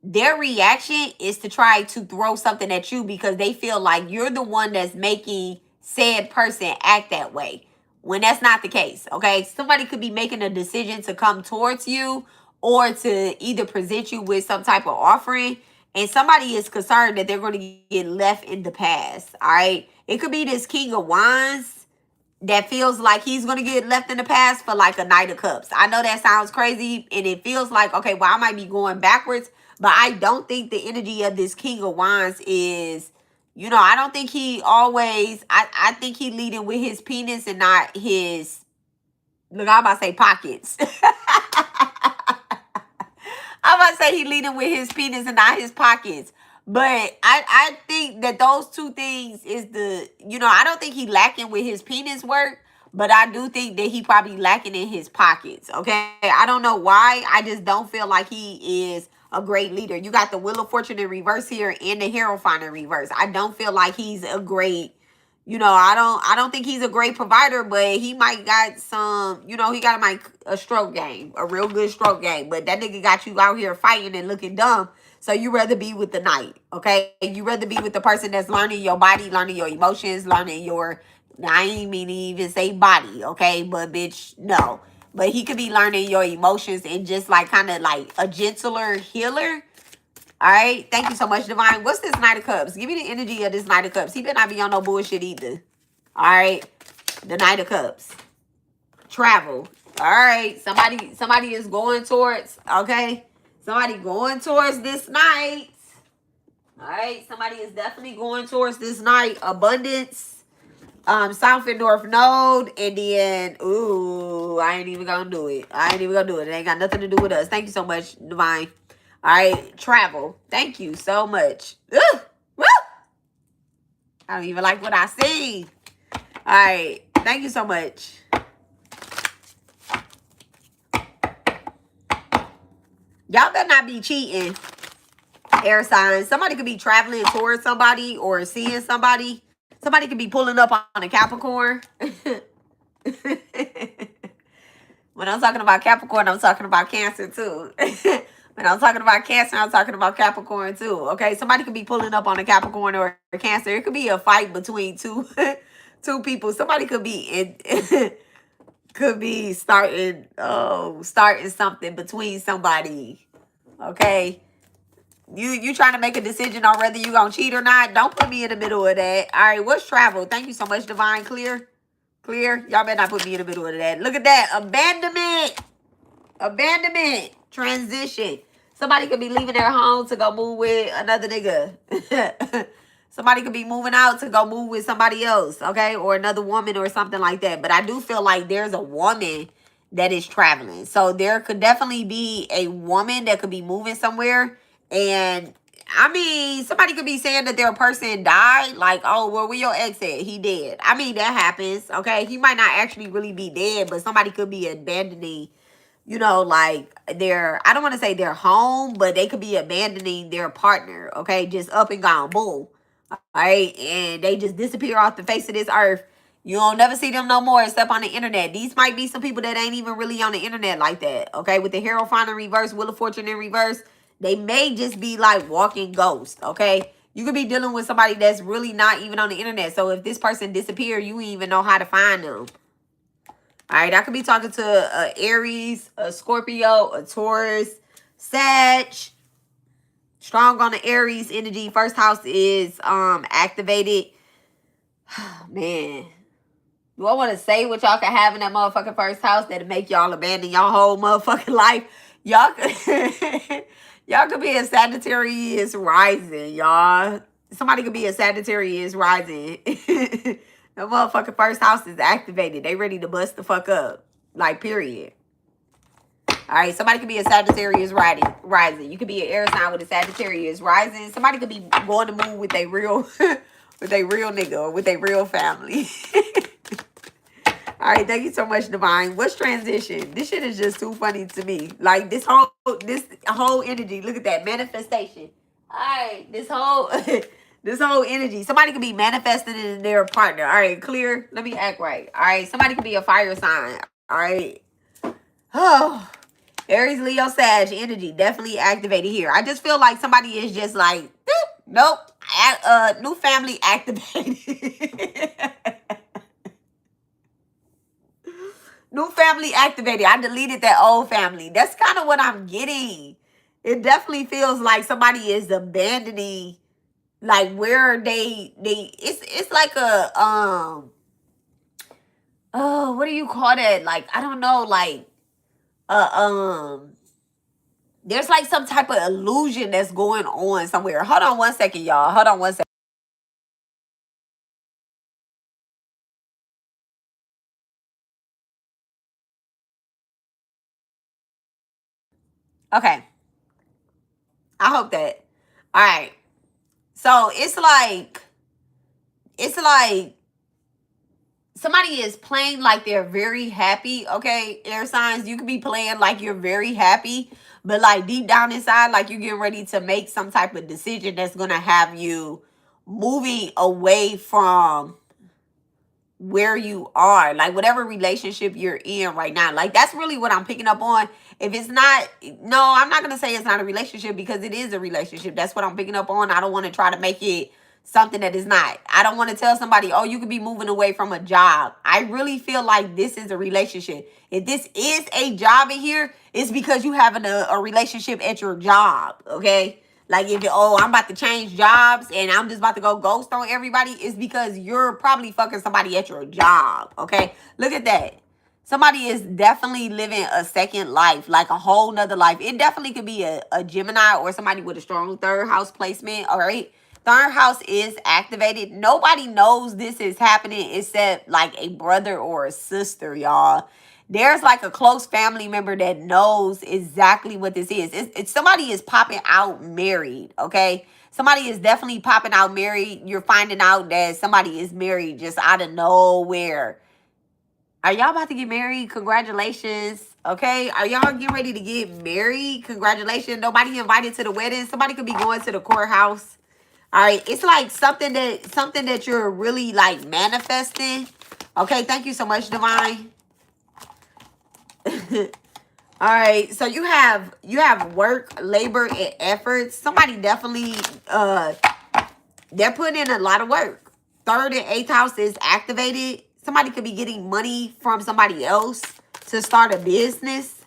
Their reaction is to try to throw something at you because they feel like you're the one that's making said person act that way, when that's not the case. Okay, somebody could be making a decision to come towards you or to either present you with some type of offering, and somebody is concerned that they're going to get left in the past. All right, it could be this King of Wands that feels like he's going to get left in the past for like a Knight of Cups. I know that sounds crazy and it feels like, okay, well, I might be going backwards, but I don't think the energy of this King of Wands is, I don't think he always, I think he leading with his penis and not his, look, I'm about to say pockets. I'm about to say he leading with his penis and not his pockets. But I think that those two things is I don't think he lacking with his penis work, but I do think that he probably lacking in his pockets. Okay. I don't know why. I just don't feel like he is a great leader. You got the Wheel of Fortune in reverse here and the Hierophant in reverse. I don't feel like he's a great, I don't think he's a great provider, but he might got some, he got a stroke game, a real good stroke game. But that nigga got you out here fighting and looking dumb. So you rather be with the knight, okay? You rather be with the person that's learning your body, learning your emotions, learning your, I ain't mean to even say body, okay? But bitch, no. But he could be learning your emotions and just like kind of like a gentler healer. All right. Thank you so much, Divine. What's this Knight of Cups? Give me the energy of this Knight of Cups. He better not be on no bullshit either. All right. The Knight of Cups. Travel. All right. Somebody is going towards, okay? Somebody going towards this night. All right. Somebody is definitely going towards this night. Abundance. South and North Node. And then, ooh, I ain't even gonna do it. It ain't got nothing to do with us. Thank you so much, Divine. All right, travel. Thank you so much. Ugh, woo! I don't even like what I see. All right, thank you so much. Y'all better not be cheating, air signs. Somebody could be traveling towards somebody or seeing somebody. Somebody could be pulling up on a Capricorn. When I'm talking about Capricorn, I'm talking about Cancer too. When I'm talking about Cancer, I'm talking about Capricorn too. Okay, somebody could be pulling up on a Capricorn or a Cancer. It could be a fight between two people. Somebody could be starting something between somebody. Okay, you trying to make a decision on whether you gonna cheat or not. Don't put me in the middle of that. All right, what's travel? Thank you so much, Divine. Clear. Y'all better not put me in the middle of that. Look at that. Abandonment. Transition. Somebody could be leaving their home to go move with another nigga. Somebody could be moving out to go move with somebody else, okay? Or another woman or something like that. But I do feel like there's a woman that is traveling. So there could definitely be a woman that could be moving somewhere. And I mean, somebody could be saying that their person died. Like, oh, well, where your ex at? He dead. I mean, that happens, okay? He might not actually really be dead, but somebody could be abandoning, like I don't want to say their home, but they could be abandoning their partner, okay? Just up and gone, boom. All right? And they just disappear off the face of this earth. You don't never see them no more except on the internet. These might be some people that ain't even really on the internet like that, okay? With the Hierophant in reverse, Wheel of Fortune in reverse, they may just be like walking ghosts, okay? You could be dealing with somebody that's really not even on the internet. So if this person disappeared, you wouldn't even know how to find them. All right, I could be talking to a Aries, a Scorpio, a Taurus, Sag, strong on the Aries energy. First house is activated. Man, do I want to say what y'all can have in that motherfucking first house that'll make y'all abandon y'all whole motherfucking life? Y'all could, y'all could be a Sagittarius rising, y'all. Somebody could be a Sagittarius rising. The motherfucking first house is activated. They ready to bust the fuck up. Like, period. All right, somebody could be a Sagittarius rising. You could be an air sign with a Sagittarius rising. Somebody could be going to move with a real, with a real nigga or with a real family. All right, thank you so much, Divine. What's transition? This shit is just too funny to me. Like this whole energy. Look at that manifestation. All right, this whole this whole energy. Somebody could be manifesting in their partner. All right, clear. Let me act right. All right, somebody could be a fire sign. All right. Oh, Aries, Leo, Sag energy definitely activated here. I just feel like somebody is just like, nope. New family activated. New family activated. I deleted that old family. That's kind of what I'm getting. It definitely feels like somebody is abandoning, like where it's like a oh, what do you call that? Like, I don't know, like there's like some type of illusion that's going on somewhere. Hold on one second, y'all. Hold on one second. Okay. I hope that. All right. So it's like somebody is playing like they're very happy. Okay, air signs, you could be playing like you're very happy, but like deep down inside, like you're getting ready to make some type of decision that's gonna have you moving away from where you are, like whatever relationship you're in right now. Like that's really what I'm picking up on. If it's not, no, I'm not gonna say it's not a relationship because it is a relationship. That's what I'm picking up on. I don't want to try to make it something that is not. I don't want to tell somebody, oh, you could be moving away from a job. I really feel like this is a relationship. If this is a job in here, it's because you having a relationship at your job. Okay. Like if I'm about to change jobs and I'm just about to go ghost on everybody, it's because you're probably fucking somebody at your job. Okay, look at that. Somebody is definitely living a second life, like a whole nother life. It definitely could be a Gemini or somebody with a strong third house placement. All right. Third house is activated. Nobody knows this is happening except like a brother or a sister, y'all. There's like a close family member that knows exactly what this is. It's somebody is popping out married, okay? Somebody is definitely popping out married. You're finding out that somebody is married just out of nowhere. Are y'all about to get married? Congratulations. Okay. Are y'all getting ready to get married? Congratulations. Nobody invited to the wedding. Somebody could be going to the courthouse. All right. It's like something that you're really like manifesting. Okay. Thank you so much, Divine. All right, so you have work, labor, and efforts. Somebody definitely they're putting in a lot of work. Third and eighth house is activated. Somebody could be getting money from somebody else to start a business.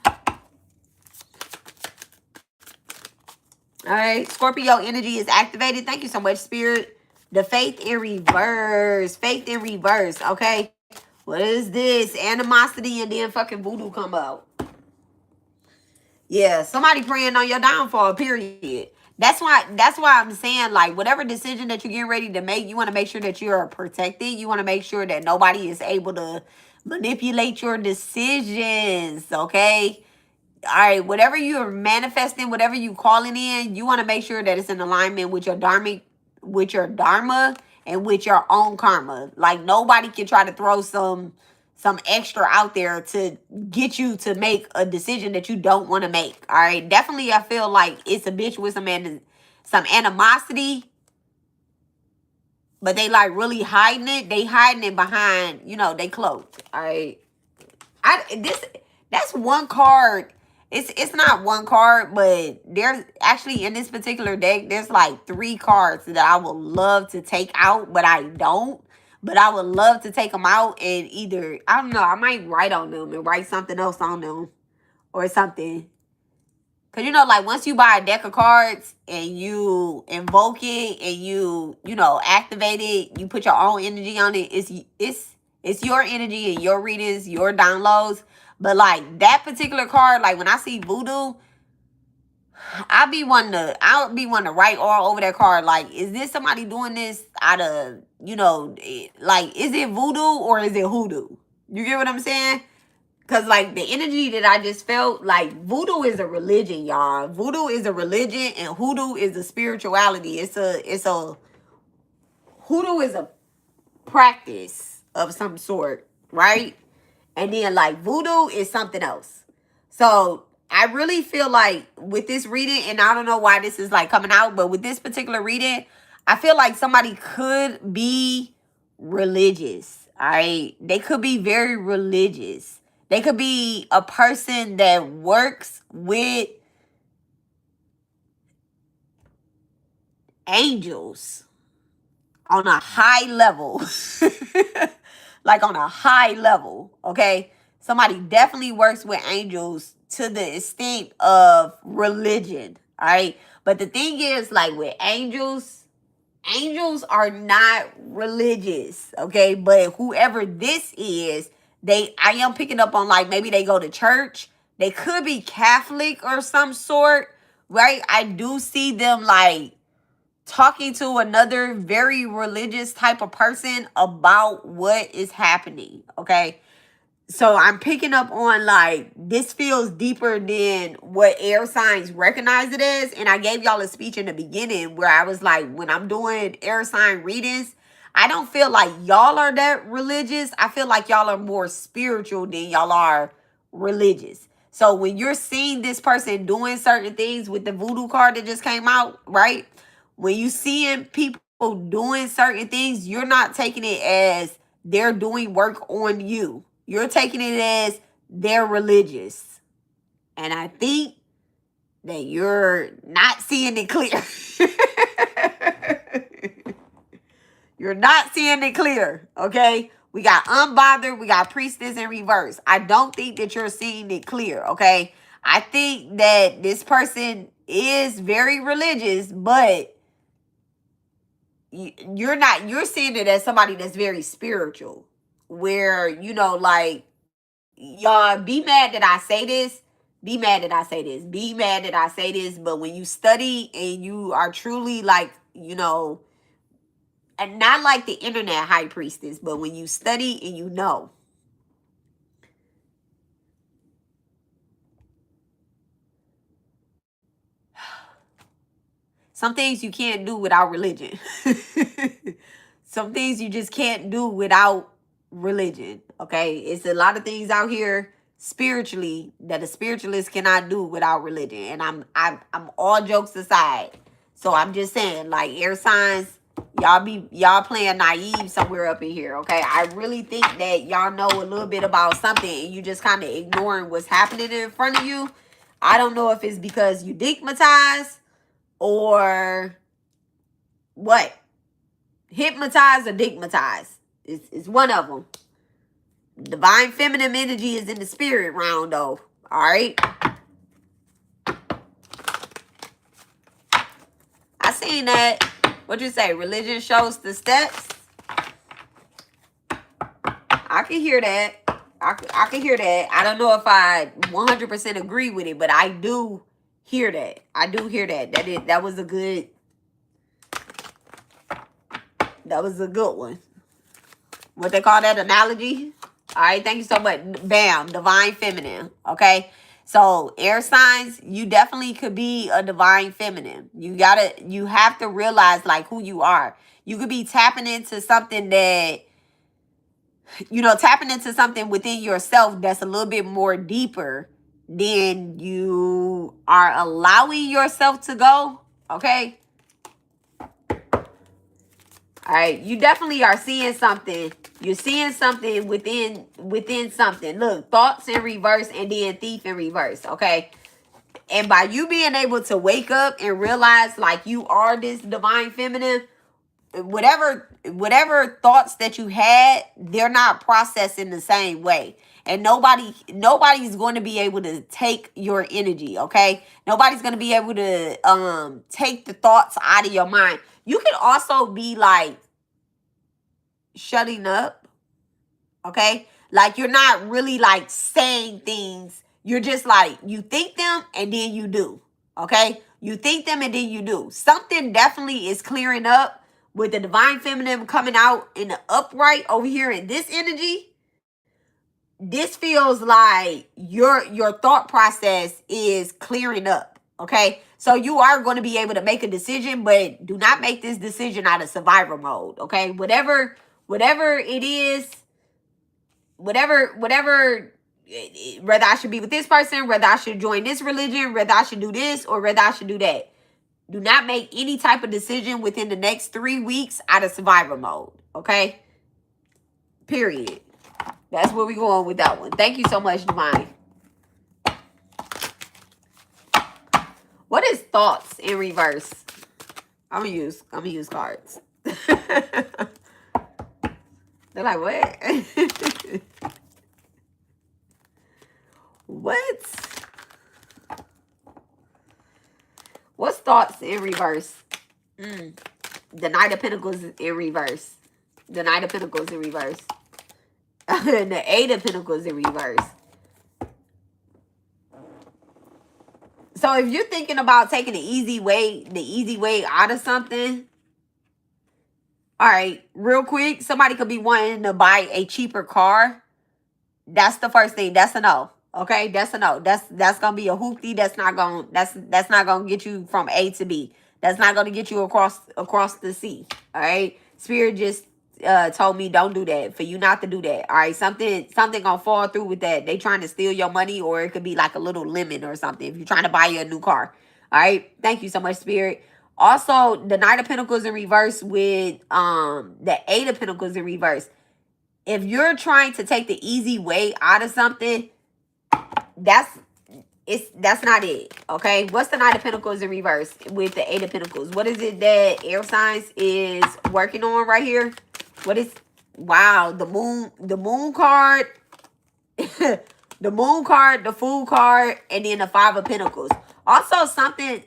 All right, Scorpio energy is activated. Thank you so much, Spirit. The faith in reverse. Faith in reverse. Okay, what is this? Animosity and then fucking voodoo come out. Yeah, somebody praying on your downfall, period. That's why I'm saying, like, whatever decision that you're getting ready to make, you want to make sure that you're protected. You want to make sure that nobody is able to manipulate your decisions, okay? All right, whatever you're manifesting, whatever you calling in, you want to make sure that it's in alignment with your dharma and with your own karma. Like nobody can try to throw some extra out there to get you to make a decision that you don't want to make. All right, definitely I feel like it's a bitch with some animosity, but they like really hiding it. They hiding it behind, they cloak. All right. That's one card. It's not one card, but there's actually in this particular deck, there's like 3 cards that I would love to take out, but I don't. But I would love to take them out and either, I don't know, I might write on them and write something else on them or something. Cause like once you buy a deck of cards and you invoke it and you activate it, you put your own energy on it. It's your energy and your readings, your downloads. But like that particular card, like when I see voodoo, I'll be wanting to write all over that card. Like, is this somebody doing this out of like, is it voodoo or is it hoodoo? You get what I'm saying? Cause like the energy that I just felt, like voodoo is a religion, y'all. Voodoo is a religion, and hoodoo is a spirituality. It's a hoodoo is a practice of some sort, right? And then like voodoo is something else. So I really feel like with this reading, and I don't know why this is like coming out, but with this particular reading, I feel like somebody could be religious. All right. They could be very religious. They could be a person that works with angels on a high level. Like on a high level, okay? Somebody definitely works with angels to the extent of religion, all right? But the thing is, like with angels, angels are not religious, okay? But whoever this is, I am picking up on like maybe they go to church. They could be Catholic or some sort, right? I do see them like talking to another very religious type of person about what is happening, okay? So I'm picking up on like this feels deeper than what air signs recognize it as. And I gave y'all a speech in the beginning where I was like, when I'm doing air sign readings, I don't feel like y'all are that religious. I feel like y'all are more spiritual than y'all are religious. So when you're seeing this person doing certain things with the voodoo card that just came out, right? When you seeing people doing certain things, you're not taking it as they're doing work on you. You're taking it as they're religious. And I think that you're not seeing it clear. You're not seeing it clear, okay? We got unbothered, we got priestess in reverse. I don't think that you're seeing it clear, okay? I think that this person is very religious, but you're seeing it as somebody that's very spiritual. Where, like, y'all be mad that I say this. Be mad that I say this. Be mad that I say this. But when you study and you are truly like, and not like the internet high priestess, but when you study and some things you can't do without religion. Some things you just can't do without religion. Okay. It's a lot of things out here spiritually that a spiritualist cannot do without religion. And I'm all jokes aside. So I'm just saying, like, air signs, y'all playing naive somewhere up in here, okay? I really think that y'all know a little bit about something and you just kind of ignoring what's happening in front of you. I don't know if it's because you digmatized or what. Hypnotized or digmatized. It's one of them. Divine feminine energy is in the spirit round though. All right. I seen that. What'd you say? Religion shows the steps. I can hear that. I can hear that. I don't know if I 100% agree with it, but I do hear that. I do hear that. That was a good one. What they call that analogy? All right, thank you so much. Bam, divine feminine. Okay. So air signs, you definitely could be a divine feminine. You have to realize like who you are. You could be tapping into something that, tapping into something within yourself that's a little bit more deeper than you are allowing yourself to go. Okay. All right, you definitely are seeing something. You're seeing something within something. Look, thoughts in reverse and then thief in reverse, okay? And by you being able to wake up and realize like you are this divine feminine, whatever thoughts that you had, they're not processing the same way. And nobody's going to be able to take your energy, okay? Nobody's going to be able to take the thoughts out of your mind. You can also be like shutting up, okay? Like you're not really like saying things. You're just like, you think them and then you do, okay? You think them and then you do. Something definitely is clearing up with the divine feminine coming out in the upright over here in this energy. This feels like your thought process is clearing up, okay? So you are going to be able to make a decision, but do not make this decision out of survivor mode, okay? Whatever it is, whatever whether I should be with this person, whether I should join this religion, whether I should do this or whether I should do that. Do not make any type of decision within the next 3 weeks out of survivor mode, okay? Period. That's where we going with that one. Thank you so much, Divine. What is thoughts in reverse? I'm gonna use cards. They're like, what? What? What's thoughts in reverse? The Knight of Pentacles in reverse. The Knight of Pentacles in reverse. And the Eight of Pentacles in reverse. So if you're thinking about taking the easy way out of something, all right, real quick, somebody could be wanting to buy a cheaper car. That's the first thing. That's a no. Okay, that's a no. That's gonna be a hoopty. That's not gonna get you from A to B. That's not gonna get you across the sea. All right, Spirit just told me don't do that, for you not to do that. All right, something gonna fall through with that. They trying to steal your money, or it could be like a little lemon or something if you're trying to buy you a new car. All right, thank you so much, Spirit. Also, the Knight of Pentacles in reverse with the Eight of Pentacles in reverse. If you're trying to take the easy way out of something, that's not it. Okay, what's the Knight of Pentacles in reverse with the Eight of Pentacles? What is it that air signs is working on right here? What is, wow, the moon card, the moon card, the Fool card, and then the Five of Pentacles. Also something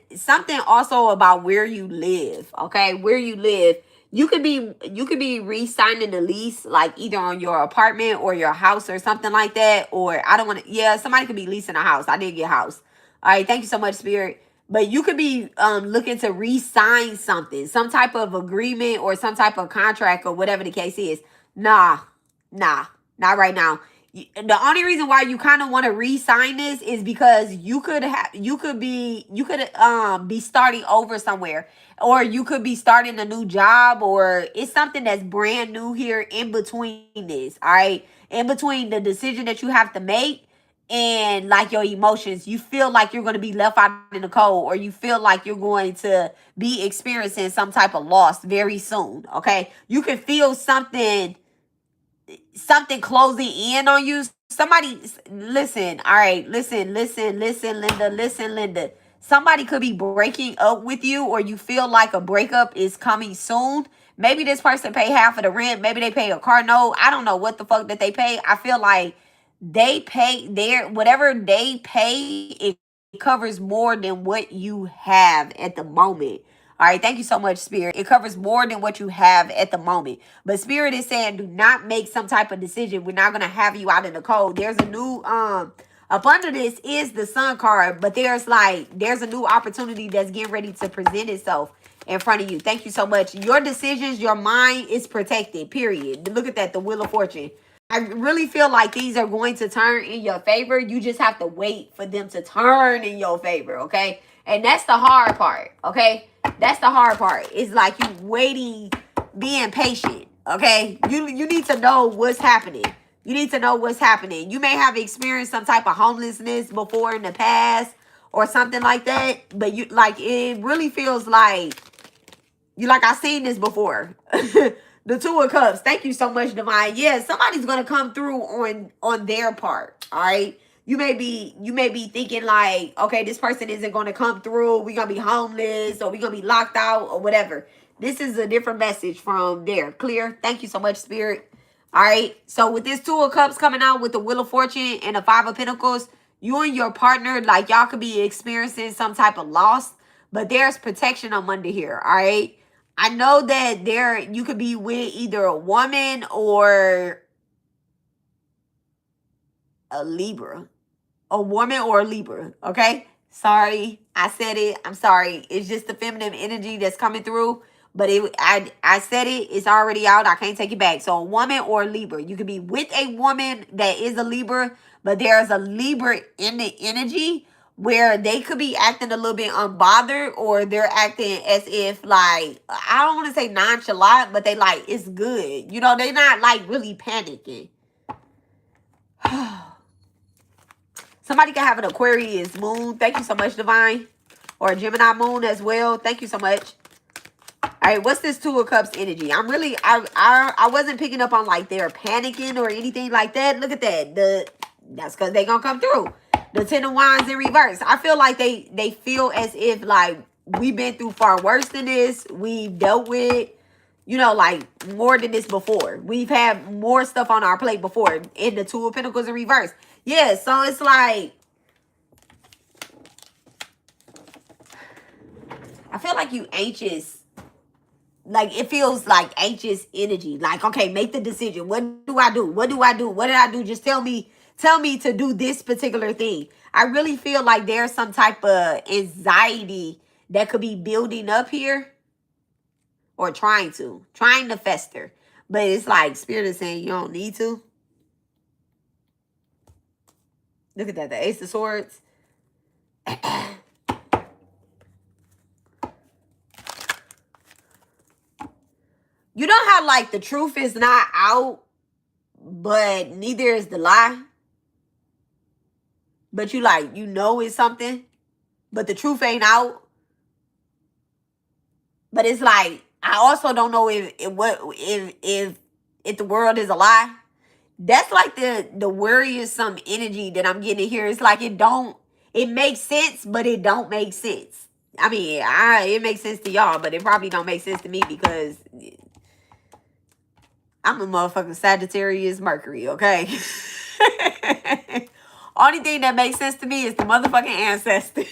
also about where you live. Okay, where you live. You could be re-signing the lease, like either on your apartment or your house or something like that. Or I don't want to, yeah, somebody could be leasing a house. I did get a house. All right, thank you so much, Spirit. But you could be looking to re-sign something, some type of agreement or some type of contract or whatever the case is. Nah, not right now. The only reason why you kind of want to re-sign this is because you could be starting over somewhere, or you could be starting a new job, or it's something that's brand new here in between this. All right, in between the decision that you have to make and like your emotions, you feel like you're going to be left out in the cold, or you feel like you're going to be experiencing some type of loss very soon. Okay, you can feel something closing in on you. Somebody, listen, all right, listen, Linda. Somebody could be breaking up with you, or you feel like a breakup is coming soon. Maybe this person pay half of the rent. Maybe they pay a car note. I don't know what the fuck that they pay. I feel like they pay whatever they pay, it covers more than what you have at the moment. All right, thank you so much, Spirit. It covers more than what you have at the moment. But Spirit is saying, do not make some type of decision. We're not going to have you out in the cold. There's a new, up under this is the Sun card, but there's a new opportunity that's getting ready to present itself in front of you. Thank you so much. Your decisions, your mind is protected, period. Look at that, the Wheel of Fortune. I really feel like these are going to turn in your favor. You just have to wait for them to turn in your favor, okay? And that's the hard part, okay? That's the hard part. It's like you waiting, being patient, okay? You need to know what's happening. You need to know what's happening. You may have experienced some type of homelessness before in the past or something like that, but you like it really feels like I've seen this before. The Two of Cups. Thank you so much, Divine. Yeah, somebody's gonna come through on their part. All right. You may be thinking like, okay, this person isn't gonna come through. We're gonna be homeless, or we're gonna be locked out, or whatever. This is a different message from there. Clear. Thank you so much, Spirit. All right. So with this Two of Cups coming out with the Wheel of Fortune and the Five of Pentacles, you and your partner, like y'all could be experiencing some type of loss, but there's protection on Monday here. All right. I know that you could be with either a woman or a Libra. A woman or a Libra. Okay. Sorry. I said it. I'm sorry. It's just the feminine energy that's coming through. But I said it. It's already out. I can't take it back. So a woman or a Libra. You could be with a woman that is a Libra, but there's a Libra in the energy where they could be acting a little bit unbothered, or they're acting as if, like, I don't want to say nonchalant, but they like, it's good. You know, they're not like really panicking. Somebody can have an Aquarius moon. Thank you so much, Divine. Or a Gemini moon as well. Thank you so much. All right, what's this Two of Cups energy? I wasn't picking up on like they're panicking or anything like that. Look at that. That's because they gonna come through. The Ten of Wands in reverse. I feel like they feel as if like we've been through far worse than this. We've dealt with, you know, like more than this before. We've had more stuff on our plate before. In the Two of Pentacles in reverse. Yeah, so it's like, I feel like you anxious. Like, it feels like anxious energy. Like, okay, make the decision. What do I do? What do I do? What did I do? Just tell me to do this particular thing. I really feel like there's some type of anxiety that could be building up here, or trying to fester. But it's like Spirit is saying you don't need to. Look at that, the Ace of Swords. You know how like the truth is not out, but neither is the lie. But you like, you know it's something, but the truth ain't out. But it's like, I also don't know if the world is a lie. That's like the worrisome energy that I'm getting here. It's like it makes sense, but it don't make sense. I mean, it makes sense to y'all, but it probably don't make sense to me because I'm a motherfucking Sagittarius Mercury, okay? Only thing that makes sense to me is the motherfucking ancestors.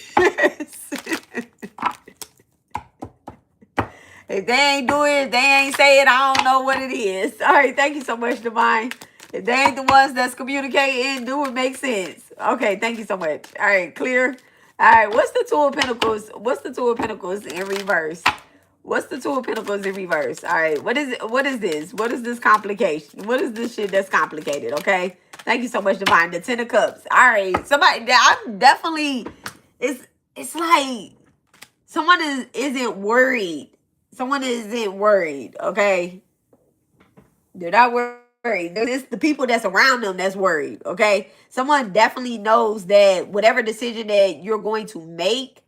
If they ain't do it, if they ain't say it, I don't know what it is. All right, thank you so much, Divine. If they ain't the ones that's communicating, do it make sense. Okay, thank you so much. All right, clear. All right, what's the Two of Pentacles? What's the Two of Pentacles in reverse? What's the Two of Pentacles in reverse? All right, what is it? What is this? What is this complication? What is this shit that's complicated? Okay, thank you so much, Divine. The Ten of Cups. All right, somebody. I'm definitely. It's like someone isn't worried. Someone isn't worried. Okay, they're not worried. It's the people that's around them that's worried. Okay, someone definitely knows that whatever decision that you're going to make,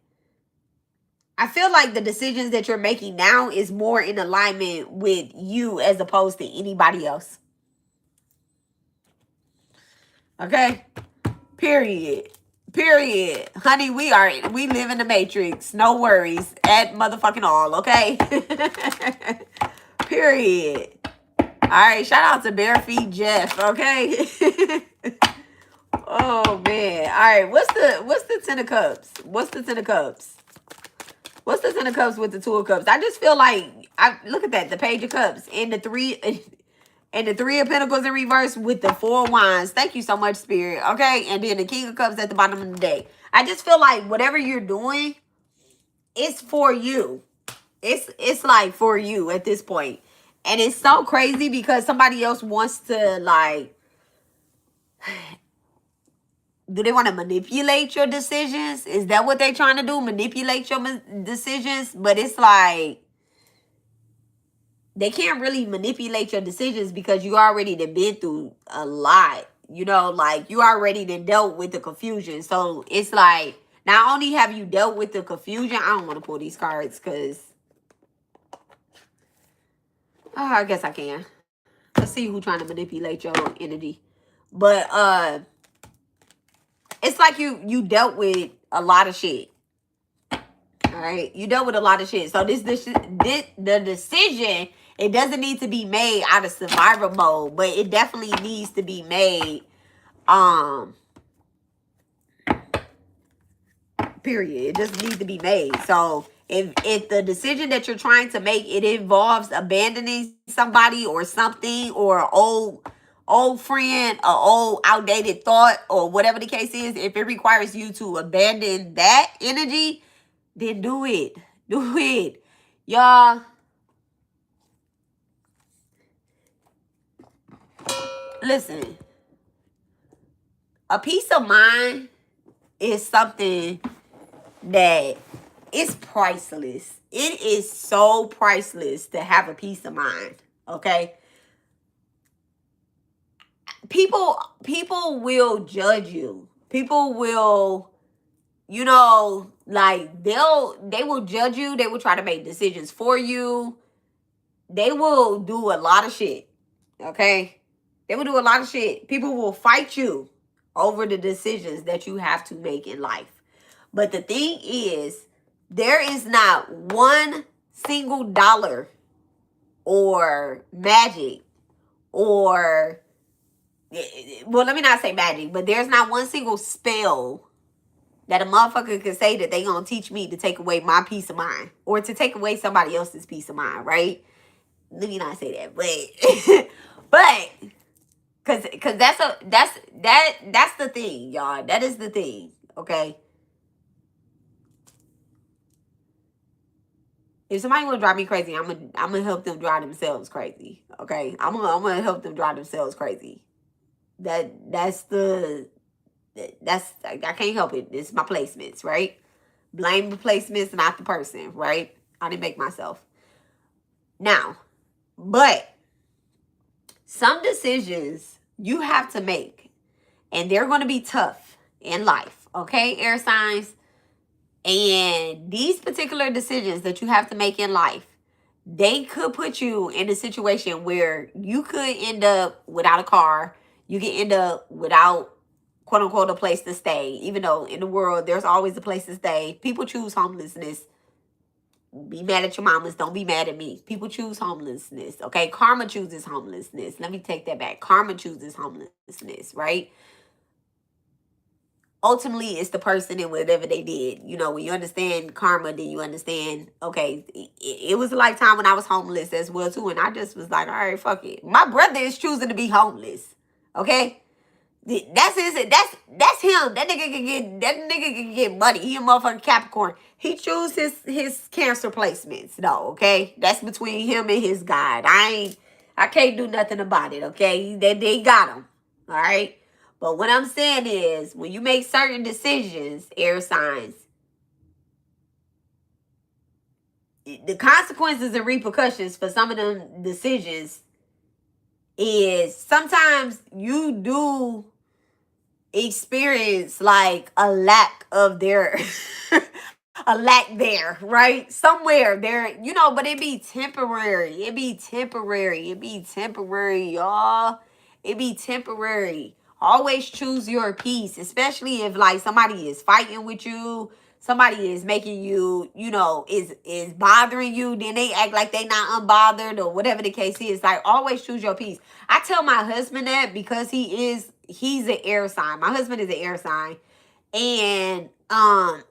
I feel like the decisions that you're making now is more in alignment with you as opposed to anybody else. Okay? Period. Period. Honey, we live in the Matrix. No worries at motherfucking all, okay? Period. All right, shout out to Bare Feet Jeff, okay? Oh man. All right, what's the Ten of Cups? What's the Ten of Cups? What's the Ten of Cups with the Two of Cups? I just feel like, look at that, the Page of Cups and the Three of Pentacles in reverse with the Four of Wands. Thank you so much, Spirit. Okay, and then the King of Cups at the bottom of the deck. I just feel like whatever you're doing, it's for you. It's like for you at this point. And it's so crazy because somebody else wants to like, do they want to manipulate your decisions? Is that what they're trying to do? Manipulate your decisions? But it's like, they can't really manipulate your decisions because you already done been through a lot. You know, like you already done dealt with the confusion. So it's like, not only have you dealt with the confusion, I don't want to pull these cards because, I guess I can. Let's see who's trying to manipulate your energy. But it's like you dealt with a lot of shit. All right, you dealt with a lot of shit. So the decision It doesn't need to be made out of survivor mode, but it definitely needs to be made. Period. It just needs to be made. So if the decision that you're trying to make, it involves abandoning somebody or something, or an old friend, or old outdated thought, or whatever the case is, if it requires you to abandon that energy, then do it. Do it. Y'all, listen. A peace of mind is something that is priceless. It is so priceless to have a peace of mind. Okay? People will judge you. People will, like they will judge you. They will try to make decisions for you. They will do a lot of shit. Okay? They will do a lot of shit. People will fight you over the decisions that you have to make in life. But the thing is, there is not one single dollar or magic or, well, let me not say magic, but there's not one single spell that a motherfucker could say that they gonna teach me to take away my peace of mind or to take away somebody else's peace of mind, right? Let me not say that, but cause that's the thing, y'all. That is the thing, okay? If somebody want to drive me crazy, I'm gonna help them drive themselves crazy. Okay, I'm gonna help them drive themselves crazy. That's I can't help it. It's my placements, right? Blame the placements, not the person, right? I didn't make myself. Now, but some decisions you have to make, and they're going to be tough in life. Okay, air signs. And these particular decisions that you have to make in life, they could put you in a situation where you could end up without a car. You can end up without, quote unquote, a place to stay. Even though in the world, there's always a place to stay. People choose homelessness. Be mad at your mamas. Don't be mad at me. People choose homelessness. Okay, karma chooses homelessness. Let me take that back. Karma chooses homelessness, right? Ultimately, it's the person and whatever they did. When you understand karma, then you understand, okay, it was a lifetime when I was homeless as well too, and I just was like, all right, fuck it. My brother is choosing to be homeless. Okay, that's his. That's him. That nigga can get money. He a motherfucking Capricorn. He choose his cancer placements though. Okay, that's between him and his God. I can't do nothing about it. Okay, they got him. All right. But what I'm saying is, when you make certain decisions, air signs, the consequences and repercussions for some of them decisions is sometimes you do experience like a lack of their a lack there, right? Somewhere there, but it be temporary. Y'all. It be temporary. Always choose your peace, especially if like somebody is fighting with you, somebody is making you, is bothering you, then they act like they not unbothered or whatever the case is. Like, always choose your peace. I tell my husband that because he's an air sign. My husband is an air sign. And I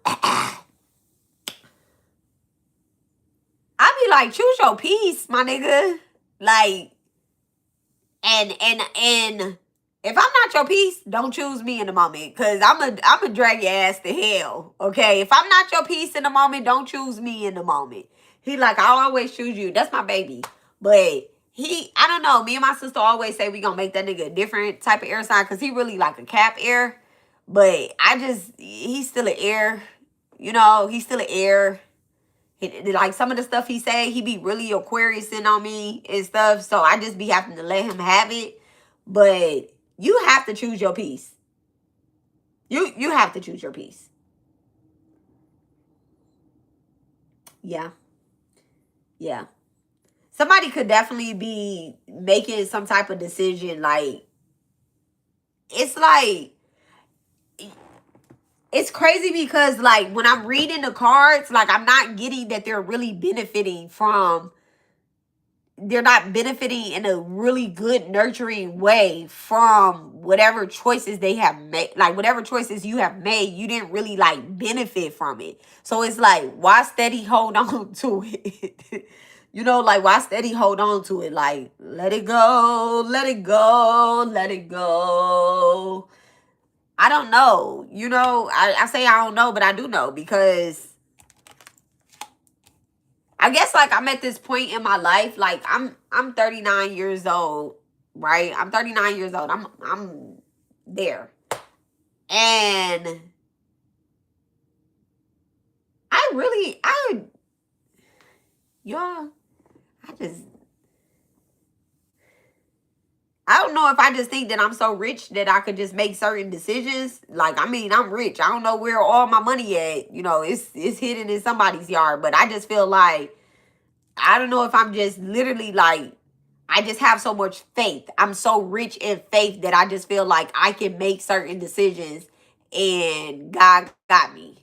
be like, choose your peace, my nigga. Like, and if I'm not your peace, don't choose me in the moment. Cause I'm a drag your ass to hell. Okay. If I'm not your peace in the moment, don't choose me in the moment. He like, I'll always choose you. That's my baby. But I don't know. Me and my sister always say we gonna make that nigga a different type of air sign. Cause he really like a cap air. But he's still an air. He's still an air. Like some of the stuff he say, he be really Aquariusing on me and stuff. So I just be having to let him have it. But you have to choose your peace. You have to choose your peace. Yeah. Yeah. Somebody could definitely be making some type of decision. Like, it's crazy because like when I'm reading the cards, like I'm not getting that they're really benefiting from they're not benefiting in a really good nurturing way from whatever choices they have made. Like whatever choices you have made, you didn't really like benefit from it. So it's like, why steady hold on to it? You know, like why steady hold on to it? Like let it go, let it go, let it go. I don't know. You know, I say I don't know, but I do know, because I guess like I'm at this point in my life, like I'm 39 years old, right? I'm 39 years old. I'm there. And I y'all, I just I don't know if I just think that I'm so rich that I could just make certain decisions. Like, I mean, I'm rich. I don't know where all my money at. You know, it's hidden in somebody's yard. But I just feel like, I don't know if I'm just literally like, I just have so much faith. I'm so rich in faith that I just feel like I can make certain decisions and God got me.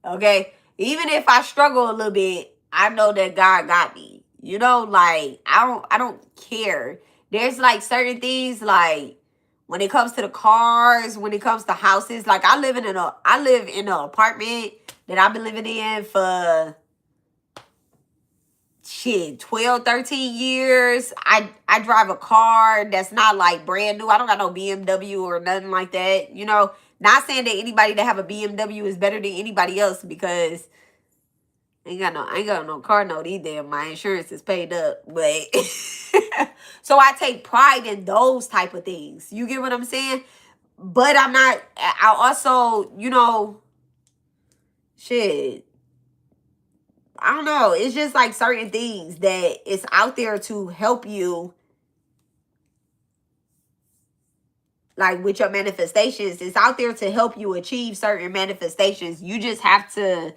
Okay? Even if I struggle a little bit, I know that God got me. You know, like I don't care. There's like certain things, like when it comes to the cars, when it comes to houses, like I live in an apartment that I've been living in for shit 12, 13 years. I drive a car that's not like brand new. I don't got no BMW or nothing like that. You know, not saying that anybody that have a BMW is better than anybody else, because I ain't got no car note either. My insurance is paid up. But so I take pride in those type of things. You get what I'm saying? But I also, you know, shit, I don't know. It's just like certain things that it's out there to help you, like with your manifestations. It's out there to help you achieve certain manifestations. You just have to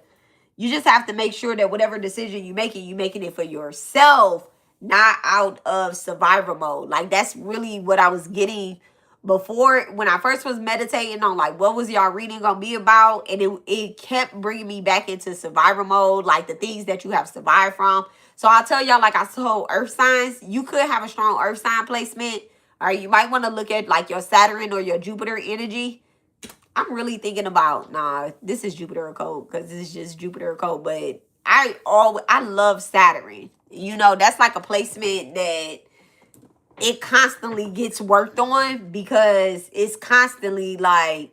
make sure that whatever decision you making it for yourself, not out of survivor mode. Like that's really what I was getting before, when I first was meditating on like what was y'all reading gonna be about, and it kept bringing me back into survivor mode, like the things that you have survived from. So I'll tell y'all, like I told earth signs, you could have a strong earth sign placement, or you might want to look at like your Saturn or your Jupiter energy. I'm really thinking about, nah, this is Jupiter Occult, because this is just Jupiter Occult. But I love Saturn. You know, that's like a placement that it constantly gets worked on, because it's constantly like,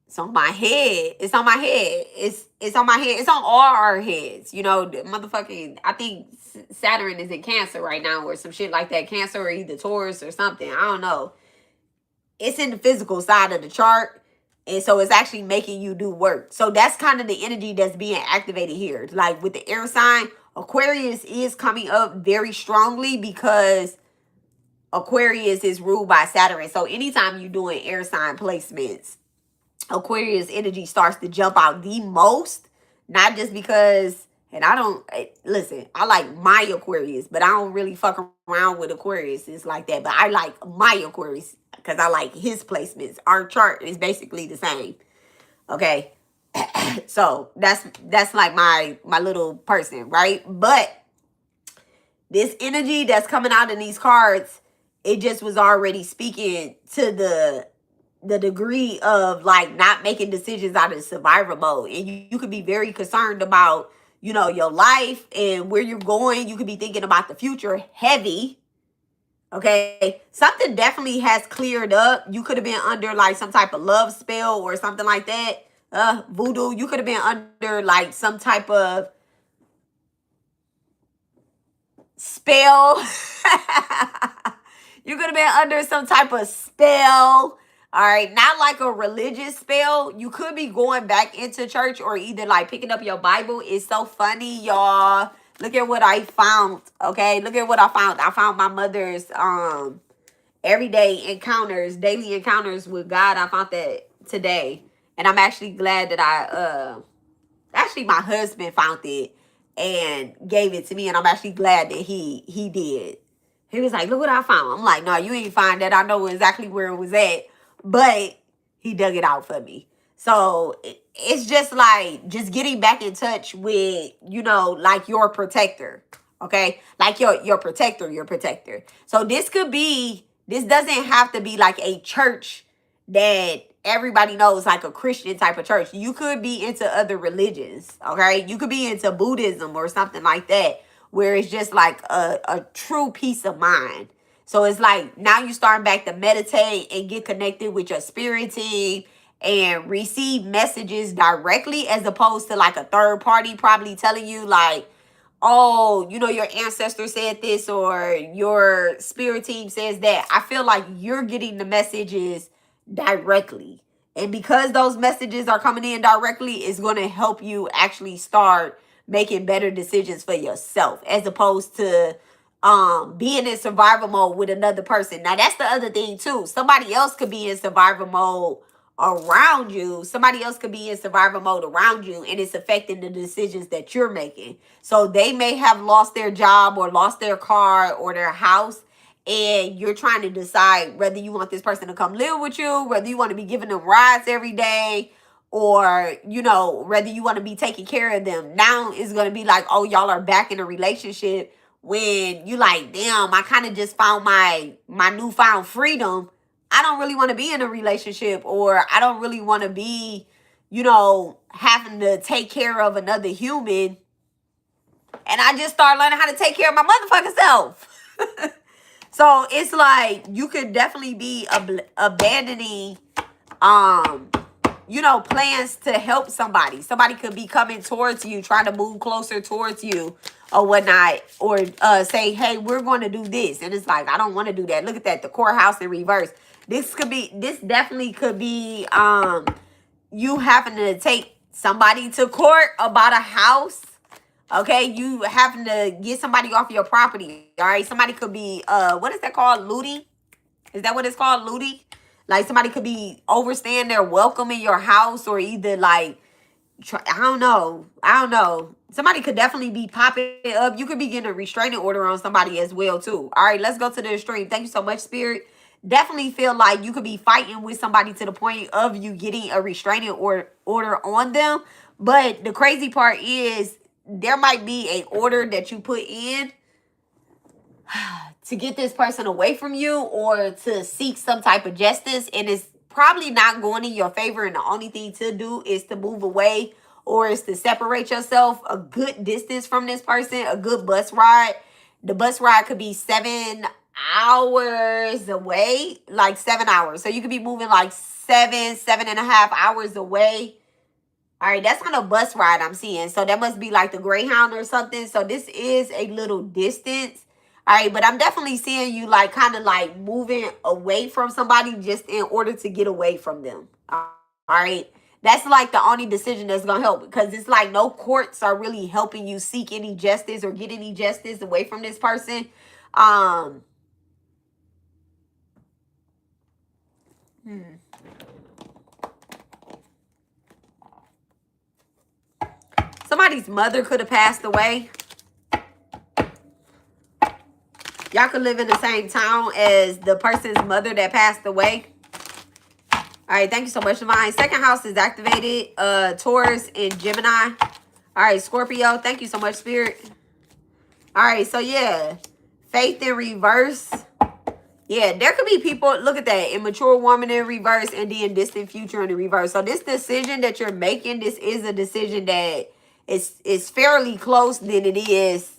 it's on my head. It's on my head. It's on my head. It's on all our heads. You know, the motherfucking, I think Saturn is in Cancer right now, or some shit like that. Cancer, or either Taurus or something. I don't know. It's in the physical side of the chart. And so it's actually making you do work. So that's kind of the energy that's being activated here. Like with the air sign, Aquarius is coming up very strongly, because Aquarius is ruled by Saturn. So anytime you're doing air sign placements, Aquarius energy starts to jump out the most. Not just because, and I don't, listen, I like my Aquarius, but I don't really fuck around with Aquarius. It's like that. But I like my Aquarius because I like his placements. Our chart is basically the same. Okay. So that's like my little person, right? But this energy that's coming out in these cards, it just was already speaking to the degree of like not making decisions out of survivor mode. And you could be very concerned about, you know, your life and where you're going. You could be thinking about the future heavy. Okay. Something definitely has cleared up. You could have been under like some type of love spell or something like that. Voodoo. You could have been under like some type of spell. You could have been under some type of spell. All right, not like a religious spell. You could be going back into church, or either like picking up your Bible. It's so funny, y'all. Look at what I found. Okay, look at what I found. I found my mother's everyday encounters, daily encounters with God. I found that today, and I'm actually glad that actually my husband found it and gave it to me, and I'm actually glad that he did. He was like, look what I found. I'm like, no, you ain't find that. I know exactly where it was at. But he dug it out for me. So it's just like, just getting back in touch with, you know, like your protector. Okay, like your protector, your protector. So this doesn't have to be like a church that everybody knows, like a Christian type of church. You could be into other religions. Okay, you could be into Buddhism or something like that, where it's just like a true peace of mind. So it's like now you starting back to meditate and get connected with your spirit team and receive messages directly, as opposed to like a third party probably telling you like, oh, your ancestor said this or your spirit team says that. I feel like you're getting the messages directly. And because those messages are coming in directly, it's going to help you actually start making better decisions for yourself, as opposed to being in survival mode with another person. Now that's the other thing too. Somebody else could be in survival mode around you. Somebody else could be in survival mode around you, and it's affecting the decisions that you're making. So they may have lost their job or lost their car or their house, and you're trying to decide whether you want this person to come live with you, whether you want to be giving them rides every day, or whether you want to be taking care of them. Now it's going to be like, oh, y'all are back in a relationship, when you like, damn, I kind of just found my newfound freedom. I don't really want to be in a relationship, or I don't really want to be, having to take care of another human. And I just started learning how to take care of my motherfucking self. So it's like you could definitely be abandoning plans to help somebody. Somebody could be coming towards you, trying to move closer towards you or whatnot, or say, hey, we're going to do this. And it's like, I don't want to do that. Look at that, the courthouse in reverse. This definitely could be you having to take somebody to court about a house. Okay, you having to get somebody off your property. All right, somebody could be what is that called? Looting? Is that what it's called? Looting? Like somebody could be overstaying their welcome in your house, or either like, I don't know. Somebody could definitely be popping up. You could be getting a restraining order on somebody as well too. All right, let's go to the extreme. Thank you so much, Spirit. Definitely feel like you could be fighting with somebody to the point of you getting a restraining order on them. But the crazy part is there might be a order that you put in to get this person away from you, or to seek some type of justice, and it's probably not going in your favor, and the only thing to do is to move away, or is to separate yourself a good distance from this person. A good bus ride, the bus ride could be 7 hours away, like 7 hours. So you could be moving like 7.5 hours away. All right, that's on a bus ride I'm seeing. So that must be like the Greyhound or something. So this is a little distance. All right, but I'm definitely seeing you like kind of like moving away from somebody just in order to get away from them. All right. That's like the only decision that's going to help, because it's like no courts are really helping you seek any justice or get any justice away from this person. Somebody's mother could have passed away. Y'all could live in the same town as the person's mother that passed away. All right, thank you so much, Divine. Second house is activated. Taurus and Gemini. All right, Scorpio. Thank you so much, Spirit. All right, so yeah. Faith in reverse. Yeah, there could be people, look at that, immature woman in reverse, and then distant future in the reverse. So this decision that you're making, this is a decision that is fairly close than it is,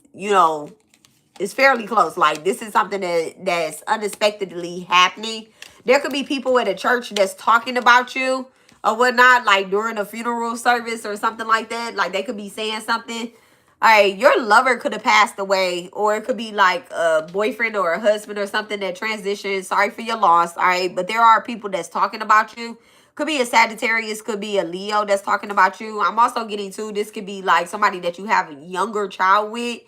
it's fairly close. Like this is something that's unexpectedly happening. There could be people at a church that's talking about you or whatnot, like during a funeral service or something like that. Like they could be saying something. All right, your lover could have passed away, or it could be like a boyfriend or a husband or something that transitioned. Sorry for your loss. All right, but there are people that's talking about you. Could be a Sagittarius, could be a Leo that's talking about you. I'm also getting to, this could be like somebody that you have a younger child with.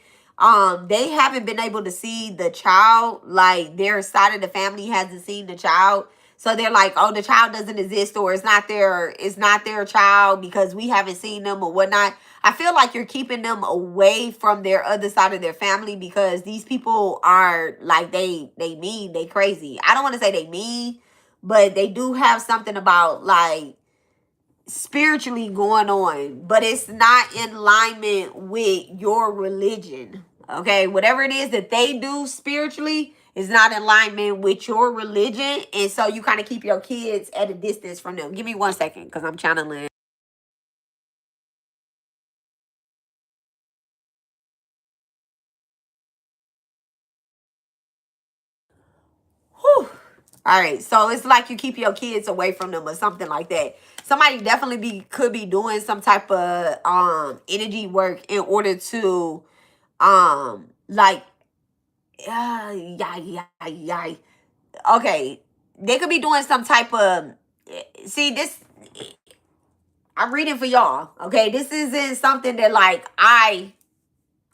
They haven't been able to see the child, like their side of the family hasn't seen the child. So they're like, oh, the child doesn't exist, or it's not their child because we haven't seen them or whatnot. I feel like you're keeping them away from their other side of their family, because these people are like, they mean, they crazy. I don't want to say they mean, but they do have something about like spiritually going on, but it's not in alignment with your religion. Okay, whatever it is that they do spiritually is not in alignment with your religion, and so you kind of keep your kids at a distance from them. Give me 1 second, because I'm channeling. Whew. All right, so it's like you keep your kids away from them or something like that. Somebody definitely could be doing some type of energy work in order to like yeah. Okay, they could be doing some type of, see this, I'm reading for y'all. Okay, this isn't something that like I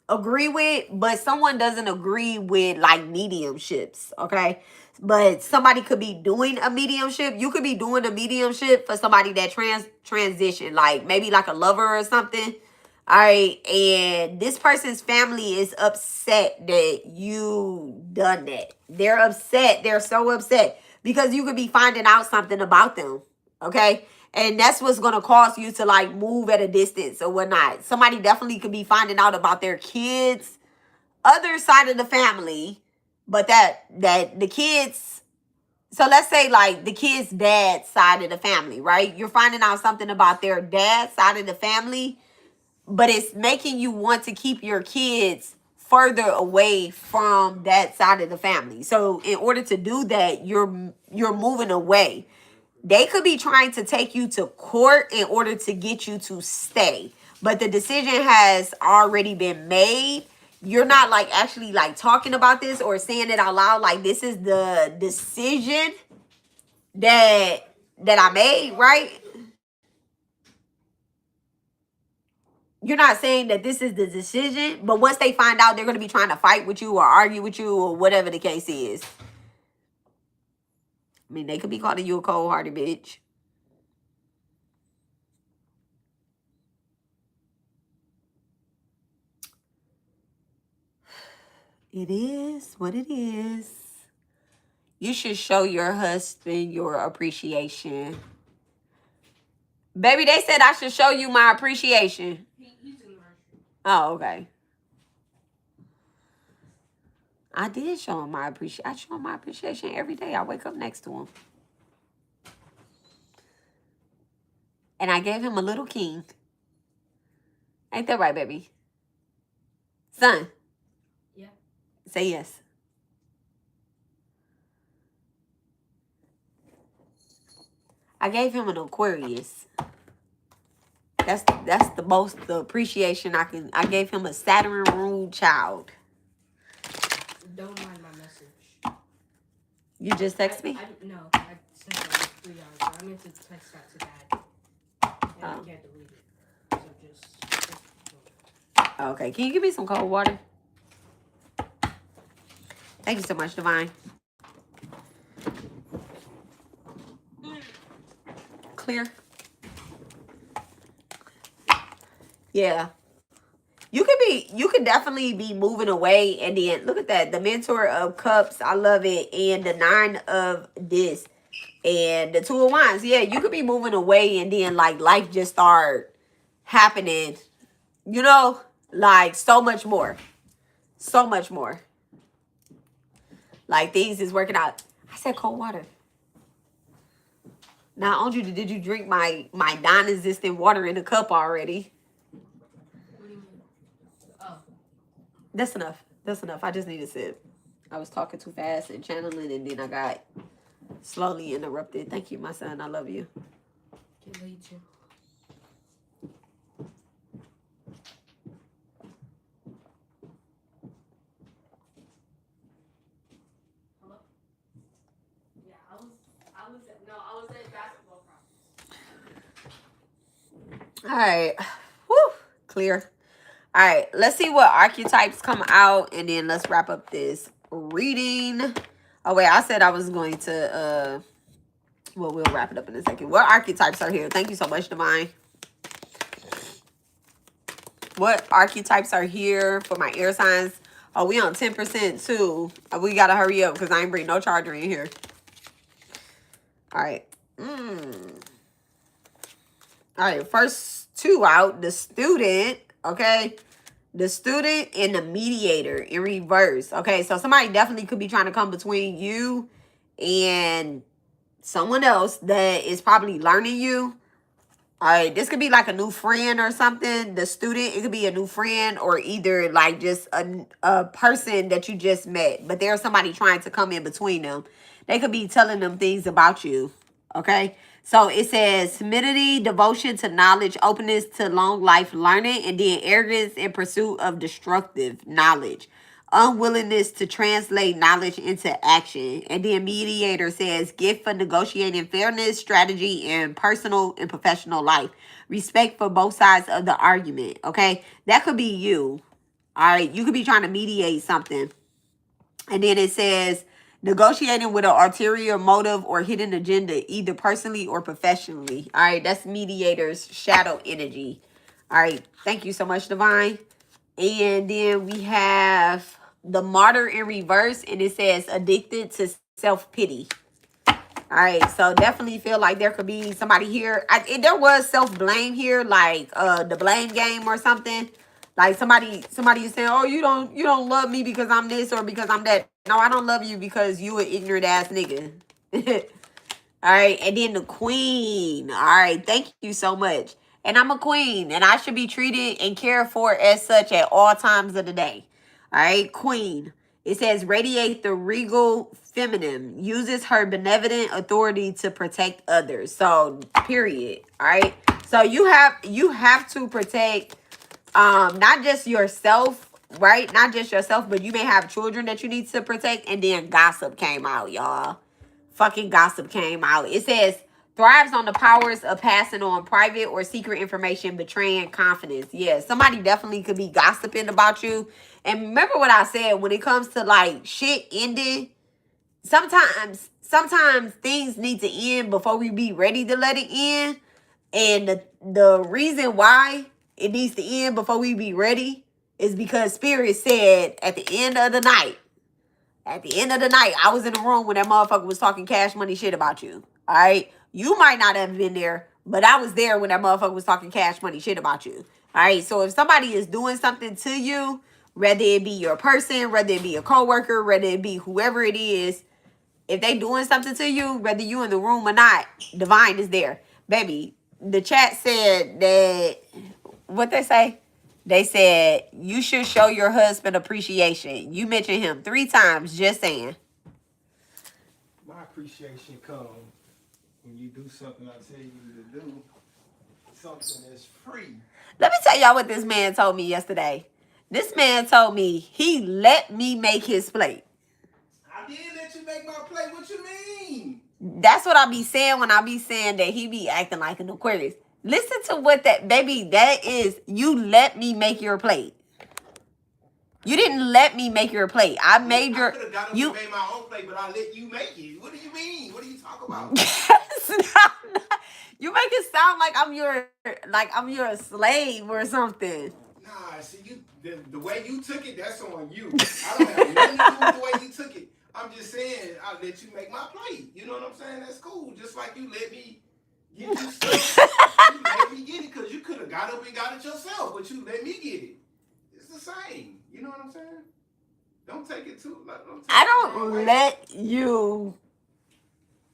agree with, but someone doesn't agree with like mediumships. Okay, but somebody could be doing a mediumship. You could be doing a mediumship for somebody that transition, like maybe like a lover or something. All right, and this person's family is upset that you done that. They're upset. They're so upset because you could be finding out something about them. Okay, and that's what's gonna cause you to like move at a distance or whatnot. Somebody definitely could be finding out about their kids, other side of the family, but that the kids. So let's say like the kid's dad side of the family, right? You're finding out something about their dad side of the family, but it's making you want to keep your kids further away from that side of the family. So in order to do that, you're moving away. They could be trying to take you to court in order to get you to stay. But the decision has already been made. You're not like actually like talking about this or saying it out loud. Like this is the decision that I made, right? You're not saying that this is the decision, but once they find out, they're going to be trying to fight with you or argue with you or whatever the case is. I mean, they could be calling you a cold-hearted bitch. It is what it is. You should show your husband your appreciation. Baby, they said I should show you my appreciation. Oh, okay. I did show him my appreciation. I show him my appreciation every day. I wake up next to him. And I gave him a little king. Ain't that right, baby? Son. Yeah. Say yes. I gave him an Aquarius. That's the appreciation I gave him a Saturn ruled child. Don't mind my message. You just text me? No, I sent it like 3 hours ago. I meant to text that to Dad. And I can't delete it. So just okay. Can you give me some cold water? Thank you so much, Divine. Clear. Yeah. You could definitely be moving away, and then look at that. The Mentor of Cups, I love it. And the 9 of this. And the 2 of Wands. Yeah, you could be moving away and then like life just start happening. You know? Like so much more. So much more. Like things is working out. I said cold water. Now, on you, did you drink my non-existent water in a cup already? what do you mean? Oh. That's enough. That's enough. I just need a sip. I was talking too fast and channeling, and then I got slowly interrupted. Thank you, my son. I love you. Okay, love you too. Hello? Yeah, I was at basketball practice. All right. Whew. Clear. All right. Let's see what archetypes come out, and then let's wrap up this reading. Oh, wait. I said I was going to, well, we'll wrap it up in a second. What archetypes are here? Thank you so much, Divine. What archetypes are here for my air signs? Oh, we on 10% too. We got to hurry up because I ain't bring no charger in here. All right. All right. First 2 out. The Student. Okay. the student, and the mediator in reverse. Okay, so somebody definitely could be trying to come between you and someone else that is probably learning you. All right, this could be like a new friend or something. The student, it could be a new friend or either like just a person that you just met. But there's somebody trying to come in between them. They could be telling them things about you. Okay? So it says timidity, devotion to knowledge, openness to long life learning, and then arrogance in pursuit of destructive knowledge. Unwillingness to translate knowledge into action. And then mediator says gift for negotiating fairness, strategy, and personal and professional life. Respect for both sides of the argument. Okay, that could be you. All right, you could be trying to mediate something. And then it says negotiating with an ulterior motive or hidden agenda, either personally or professionally. All right, that's mediator's shadow energy. All right, thank you so much, Divine. And then we have the martyr in reverse, and it says addicted to self-pity. All right, so definitely feel like there could be somebody here. There was self-blame here, like the blame game or something. Like somebody is saying, "Oh, you don't love me because I'm this or because I'm that." No, I don't love you because you an ignorant ass nigga. All right, and then the queen. All right, thank you so much. And I'm a queen, and I should be treated and cared for as such at all times of the day. All right, queen. It says radiate the regal feminine, uses her benevolent authority to protect others. So, period. All right. So you have to protect not just yourself, right? Not just yourself, but you may have children that you need to protect. And then gossip came out, y'all. Fucking gossip came out. It says thrives on the powers of passing on private or secret information, betraying confidence. Yeah, somebody definitely could be gossiping about you. And remember what I said, when it comes to like shit ending, sometimes things need to end before we be ready to let it end. And the reason why it needs to end before we be ready is because Spirit said at the end of the night, I was in the room when that motherfucker was talking cash money shit about you. All right? You might not have been there, but I was there when that motherfucker was talking cash money shit about you. All right? So if somebody is doing something to you, whether it be your person, whether it be a coworker, whether it be whoever it is, if they doing something to you, whether you in the room or not, Divine is there. Baby, the chat said that, what they say? They said, you should show your husband appreciation. You mentioned him 3 times, just saying. My appreciation comes when you do something I tell you to do, something that's free. Let me tell y'all what this man told me yesterday. This man told me he let me make his plate. I did let you make my plate. What you mean? That's what I be saying when I be saying that he be acting like an Aquarius. Listen to what that, baby, that is, you let me make your plate. You didn't let me make your plate. I made your... I could have got up and made my own plate, but I let you make it. What do you mean? What are you talking about? You make it sound like I'm your slave or something. Nah, see, the way you took it, that's on you. I don't have nothing to do with the way you took it. I'm just saying, I let you make my plate. You know what I'm saying? That's cool. Just like you let me get you stuff. You let me get it because you could have got up and got it yourself, but you let me get it. It's the same. You know what I'm saying? Don't take it too. I don't let you.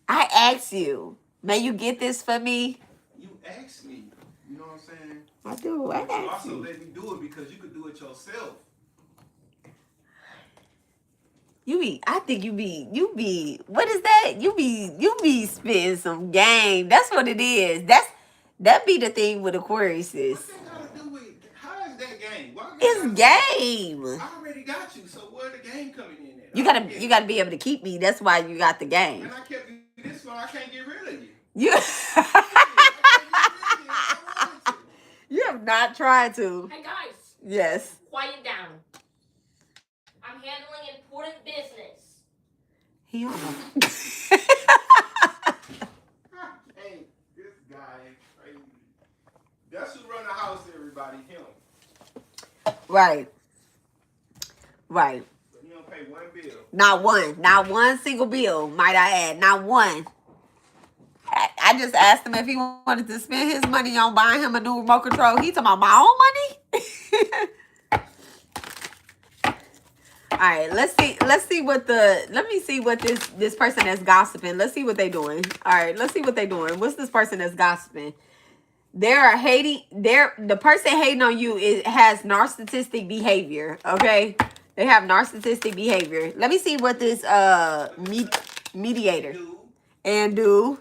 I ask you, may you get this for me? You ask me. You know what I'm saying? I do. I But you ask also you. let me do it because you could do it yourself. I think you be, what is that? You be spitting some game. That's what it is. That be the thing with Aquarius is. What's that got to do with, how is that game? It's game. I already got you, so where the game coming in at? You gotta be able to keep me. That's why you got the game. And I kept you this long, I can't get rid of you. You have not tried to. Hey guys, Yes. quiet down. I'm handling important business. He don't know. Hey, this guy is crazy. That's who run the house, everybody, him. Right. Right. So he don't pay one bill. Not one single bill, might I add. Not one. I just asked him if he wanted to spend his money on buying him a new remote control. He talking about my own money? All right, let's see what let me see what this person that's gossiping. Let's see what they doing. All right, let's see what they doing. What's this person that's gossiping? The person hating on you has narcissistic behavior. Okay, they have narcissistic behavior. Let me see what this mediator and do.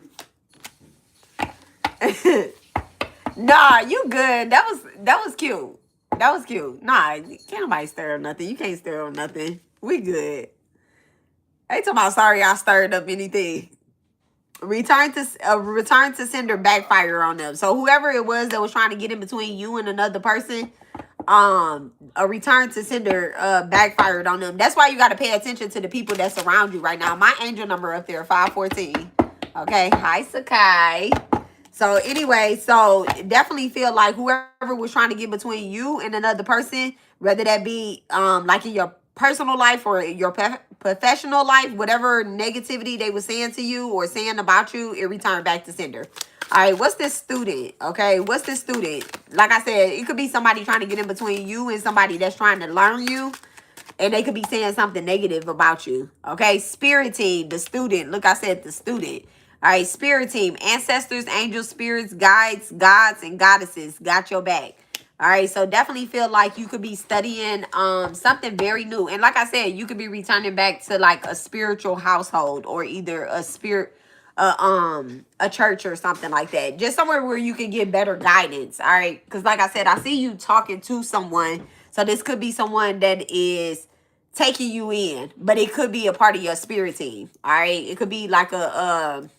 Nah, you good. That was cute. That was cute. Nah, can't nobody stir up nothing. You can't stir up nothing. We good. They talking about sorry I stirred up anything. Return to sender backfire on them. So whoever it was that was trying to get in between you and another person, a return to sender backfired on them. That's why you got to pay attention to the people that's around you right now. My angel number up there, 514. Okay, hi Sakai. So anyway, so definitely feel like whoever was trying to get between you and another person, whether that be like in your personal life or your professional life, whatever negativity they were saying to you or saying about you, it returned back to sender. All right, what's this student? Okay, what's this student? Like I said, it could be somebody trying to get in between you and somebody that's trying to learn you. And they could be saying something negative about you. Okay, spirit team, the student. Look, I said the student. All right, spirit team, ancestors, angels, spirits, guides, gods, and goddesses got your back. All right, so definitely feel like you could be studying something very new. And like I said, you could be returning back to like a spiritual household or either a church or something like that. Just somewhere where you can get better guidance. All right, because like I said, I see you talking to someone. So this could be someone that is taking you in, but it could be a part of your spirit team. All right, it could be like a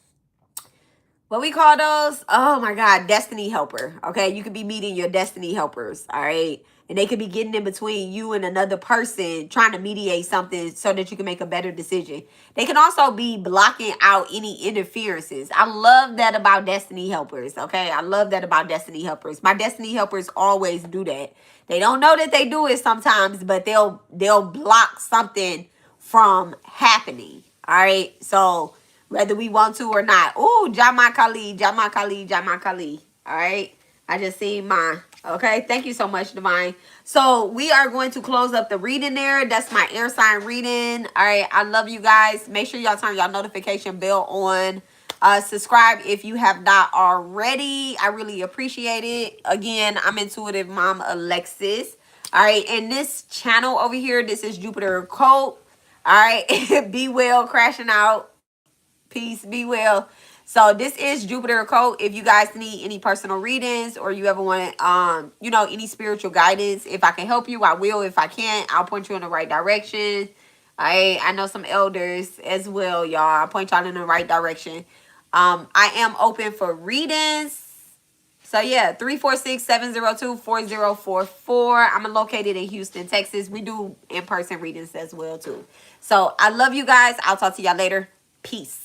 what we call those? Oh my God, destiny helper. Okay, you could be meeting your destiny helpers. All right, and they could be getting in between you and another person, trying to mediate something so that you can make a better decision. They can also be blocking out any interferences. I love that about destiny helpers. Okay, I love that about destiny helpers. My destiny helpers always do that. They don't know that they do it sometimes, but they'll block something from happening. All right, so whether we want to or not. Ooh, Jama Kali, Jama Kali, Jama Kali. All right. I just seen mine. Okay. Thank you so much, Divine. So we are going to close up the reading there. That's my air sign reading. All right. I love you guys. Make sure y'all turn y'all notification bell on. Subscribe if you have not already. I really appreciate it. Again, I'm Intuitive Mom Alexis. All right. And this channel over here, this is Jupiter Occult. All right. Be well, crashing out. Peace, be well. So this is Jupiter Occult. If you guys need any personal readings or you ever want any spiritual guidance, if I can help you, I will. If I can't, I'll point you in the right direction. I know some elders as well, y'all. I'll point y'all in the right direction. I am open for readings. So yeah, 346-702-4044. I'm located in Houston, Texas. We do in-person readings as well too. So I love you guys. I'll talk to y'all later. Peace.